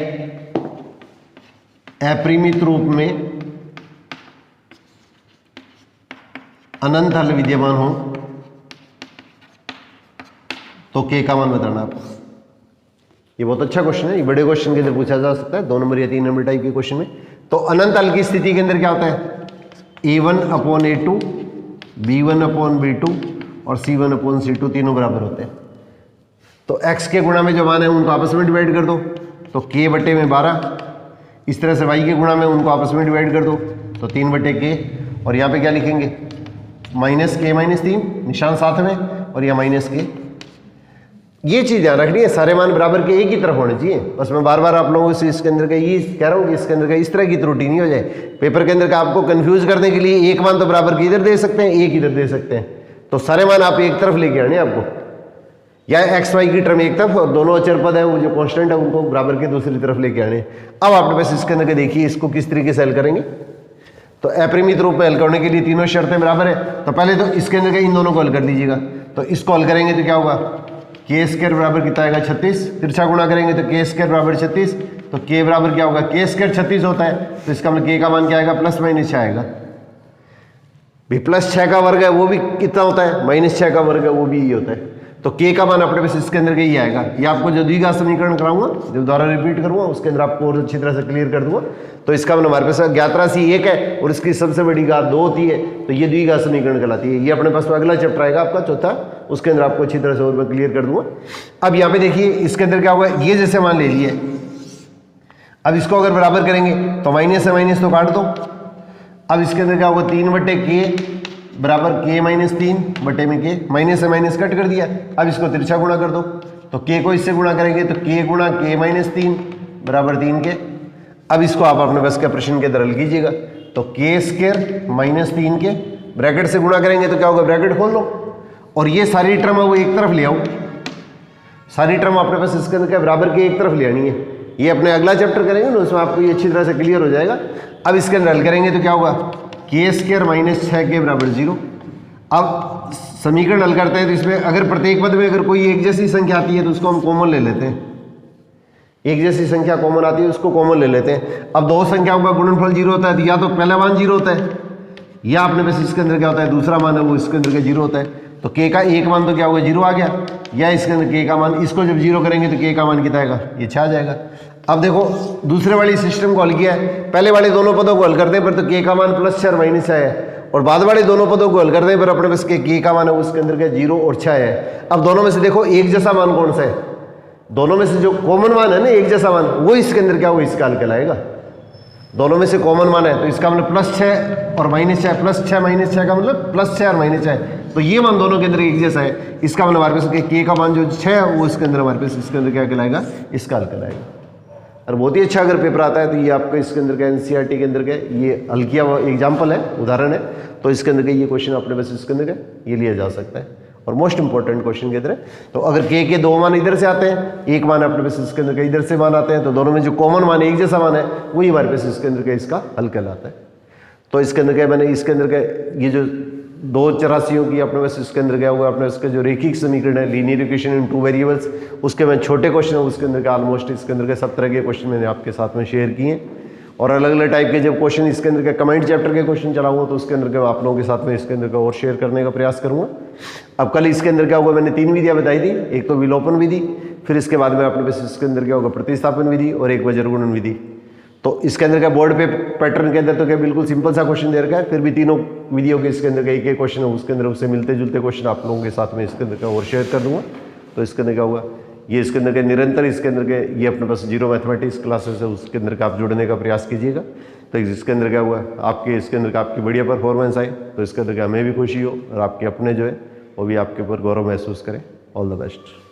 अपरिमित रूप में अनंत हल विद्यमान हो तो k का मान बताना आपको। ये बहुत अच्छा क्वेश्चन है, ये बड़े क्वेश्चन के अंदर पूछा जा सकता है, 2 नंबर या 3 नंबर टाइप के क्वेश्चन में। तो अनंत हल की स्थिति के अंदर क्या होता है, a1/a2, b1/b2 और c1/c2 तीनों बराबर होते हैं। तो x के गुणा में जो मान है उनको आपस में डिवाइड कर दो, तो k/12। इस तरह से y के गुणा में उनको आपस में डिवाइड कर दो, तो 3/k। और यहाँ पे क्या लिखेंगे, -k - 3 निशान साथ में, और यह -k। ये चीज़ ध्यान रखनी है, सारे मान बराबर के एक ही तरफ होने चाहिए। बस मैं बार बार आप लोगों से इसके अंदर का ये कह रहा हूँ कि इसके अंदर का इस तरह की त्रुटि नहीं हो जाए। पेपर के अंदर का आपको कंफ्यूज करने के लिए एक मान तो बराबर के इधर दे सकते हैं, एक इधर दे सकते हैं, तो सारे मान आप एक तरफ लेके आने आपको, या एक्स वाई की टर्म एक तरफ और दोनों अचर पद है वो जो कांस्टेंट है उनको बराबर के दूसरी तरफ लेके आने। अब आपके पास इसके अंदर के देखिए इसको किस तरीके से हल करेंगे। तो अपरिमित रूप में हल करने के लिए तीनों शर्तें बराबर है, तो पहले तो इसके अंदर के इन दोनों को हल कर लीजिएगा। तो इसको हल करेंगे तो क्या होगा, k² बराबर कितना आएगा 36, तिरछा गुणा करेंगे तो k² बराबर 36, तो k बराबर क्या होगा, k² 36 होता है, तो इसका मतलब k का मान क्या आएगा, +-6 आएगा। भी +6 का वर्ग है वो भी कितना होता है, -6 का वर्ग है वो भी ये होता है। तो k का मान अपने पास इसके अंदर का ही आएगा। ये आपको जो द्विघात समीकरण कराऊंगा, जब दोबारा रिपीट करूंगा उसके अंदर आपको और अच्छी तरह से क्लियर कर दूंगा। तो इसका मतलब हमारे पास ज्ञात राशि 1 है और इसकी सबसे बड़ी घात 2 होती है, तो ये द्विघात समीकरण कहलाती है। ये अपने पास अगला चैप्टर आएगा आपका चौथा, उसके अंदर आपको अच्छी तरह से और मैं क्लियर कर दूंगा। अब यहाँ पे देखिए इसके अंदर क्या होगा, ये जैसे मान ले लिए, अब इसको अगर बराबर करेंगे तो माइनस से माइनस तो काट दो। अब इसके अंदर क्या होगा, 3/k बराबर k - 3/k, माइनस से माइनस कट कर दिया। अब इसको तिरछा गुणा कर दो, तो k को इससे गुणा करेंगे तो k गुणा k - 3 बराबर 3k। अब इसको आप अपने बस के प्रश्न के अंदर हल कीजिएगा, तो k² - 3k ब्रैकेट से गुणा करेंगे तो क्या होगा, ब्रैकेट खोल लो और ये सारी टर्म है वो एक तरफ ले आओ। सारी टर्म अपने पास इसके अंदर क्या बराबर के एक तरफ ले आनी है। ये अपने अगला चैप्टर करेंगे ना उसमें आपको ये अच्छी तरह से क्लियर हो जाएगा। अब इसके अंदर हल करेंगे तो क्या होगा, k² - 6k बराबर 0। अब समीकरण हल करते हैं तो इसमें अगर प्रत्येक पद में अगर कोई एक जैसी संख्या आती है तो उसको हम कॉमन ले लेते हैं। एक जैसी संख्या कॉमन आती है उसको कॉमन ले लेते हैं। अब दो संख्याओं का गुणनफल 0 होता है, तो या तो पहला मान 0 होता है, या अपने पास इसके अंदर क्या होता है, दूसरा मान है वो इसके अंदर का 0 होता है। तो k का एक मान तो क्या होगा, 0 आ गया, या इसके अंदर k का मान, इसको जब 0 करेंगे तो k का मान कितना आएगा, ये 6 आ जाएगा। अब देखो दूसरे वाली सिस्टम को हल किया है, पहले वाले दोनों पदों को हल करते हैं पर तो k का मान +6 और -6 है, और बाद वाले दोनों पदों को हल करते हैं पर अपने पास k का मान है उसके अंदर क्या 0 और 6 है। अब दोनों में से देखो एक जैसा मान कौन सा है, दोनों में से जो कॉमन मान है ना एक जैसा मान, वो इसके अंदर क्या होगा, इसका हल कहलाएगा। दोनों में से कॉमन मान है तो इसका मतलब +6 और -6 +6 -6 का मतलब +6 और -6, तो ये मान दोनों के अंदर एक जैसा है। इसका मतलब हमारे पास के का मान जो 6 है वो इसके अंदर हमारे पास इसके अंदर क्या कहलाएगा, इसका हल कहलाएगा। और बहुत ही अच्छा अगर पेपर आता है तो ये आपका इसके अंदर का एनसीईआरटी के अंदर का ये हल किया हुआ एग्जाम्पल है, उदाहरण है, तो इसके अंदर का ये क्वेश्चन अपने पास इसके अंदर का ये लिया जा सकता है और मोस्ट इंपॉर्टेंट क्वेश्चन के अंदर है। तो अगर के 2 मान इधर से आते हैं, एक मान अपने पास इसके अंदर का इधर से मान आते हैं, तो दोनों में जो कॉमन मान एक जैसा मान है वही हमारे पास इसके अंदर का इसका हल कहलाता है। तो इसके अंदर क्या मैंने इसके अंदर का ये जो 2 चरासियों की अपने पास इसके अंदर क्या हुआ, अपने इसका जो रेखिक समीकरण है लीनियर इक्वेशन इन 2 वेरिएबल्स, उसके मैं छोटे क्वेश्चन है उसके अंदर का ऑलमोस्ट इसके अंदर का सब तरह के क्वेश्चन मैंने आपके साथ में शेयर किए हैं। और अलग अलग टाइप के जब क्वेश्चन इसके अंदर का कमेंट चैप्टर के क्वेश्चन चलाऊंगा तो उसके अंदर का आप लोगों के साथ में इसके अंदर का और शेयर करने का प्रयास करूंगा। अब कल इसके अंदर क्या होगा, मैंने 3 विधियां बताई थी, एक तो विलोपन विधि, फिर इसके बाद में अपने पास इसके अंदर क्या होगा प्रतिस्थापन विधि और एक वज्रगुणन विधि। तो इसके अंदर का बोर्ड पे पैटर्न के अंदर तो क्या बिल्कुल सिंपल सा क्वेश्चन दे रखा है, फिर भी तीनों विधियों के इसके अंदर का एक एक क्वेश्चन है उसके अंदर उससे मिलते जुलते क्वेश्चन आप लोगों के साथ में इसके अंदर का और शेयर कर दूंगा। तो इसके अंदर क्या होगा, ये इसके अंदर के निरंतर इसके अंदर के ये अपने पास 0 मैथमेटिक्स क्लासेस है उसके अंदर का आप जुड़ने का प्रयास कीजिएगा। तो इसके अंदर क्या हुआ, आपके इसके अंदर का आपकी बढ़िया परफॉर्मेंस आई तो इसके अंदर का हमें भी खुशी हो और आपके अपने जो है वो भी आपके ऊपर गौरव महसूस करें। All the best.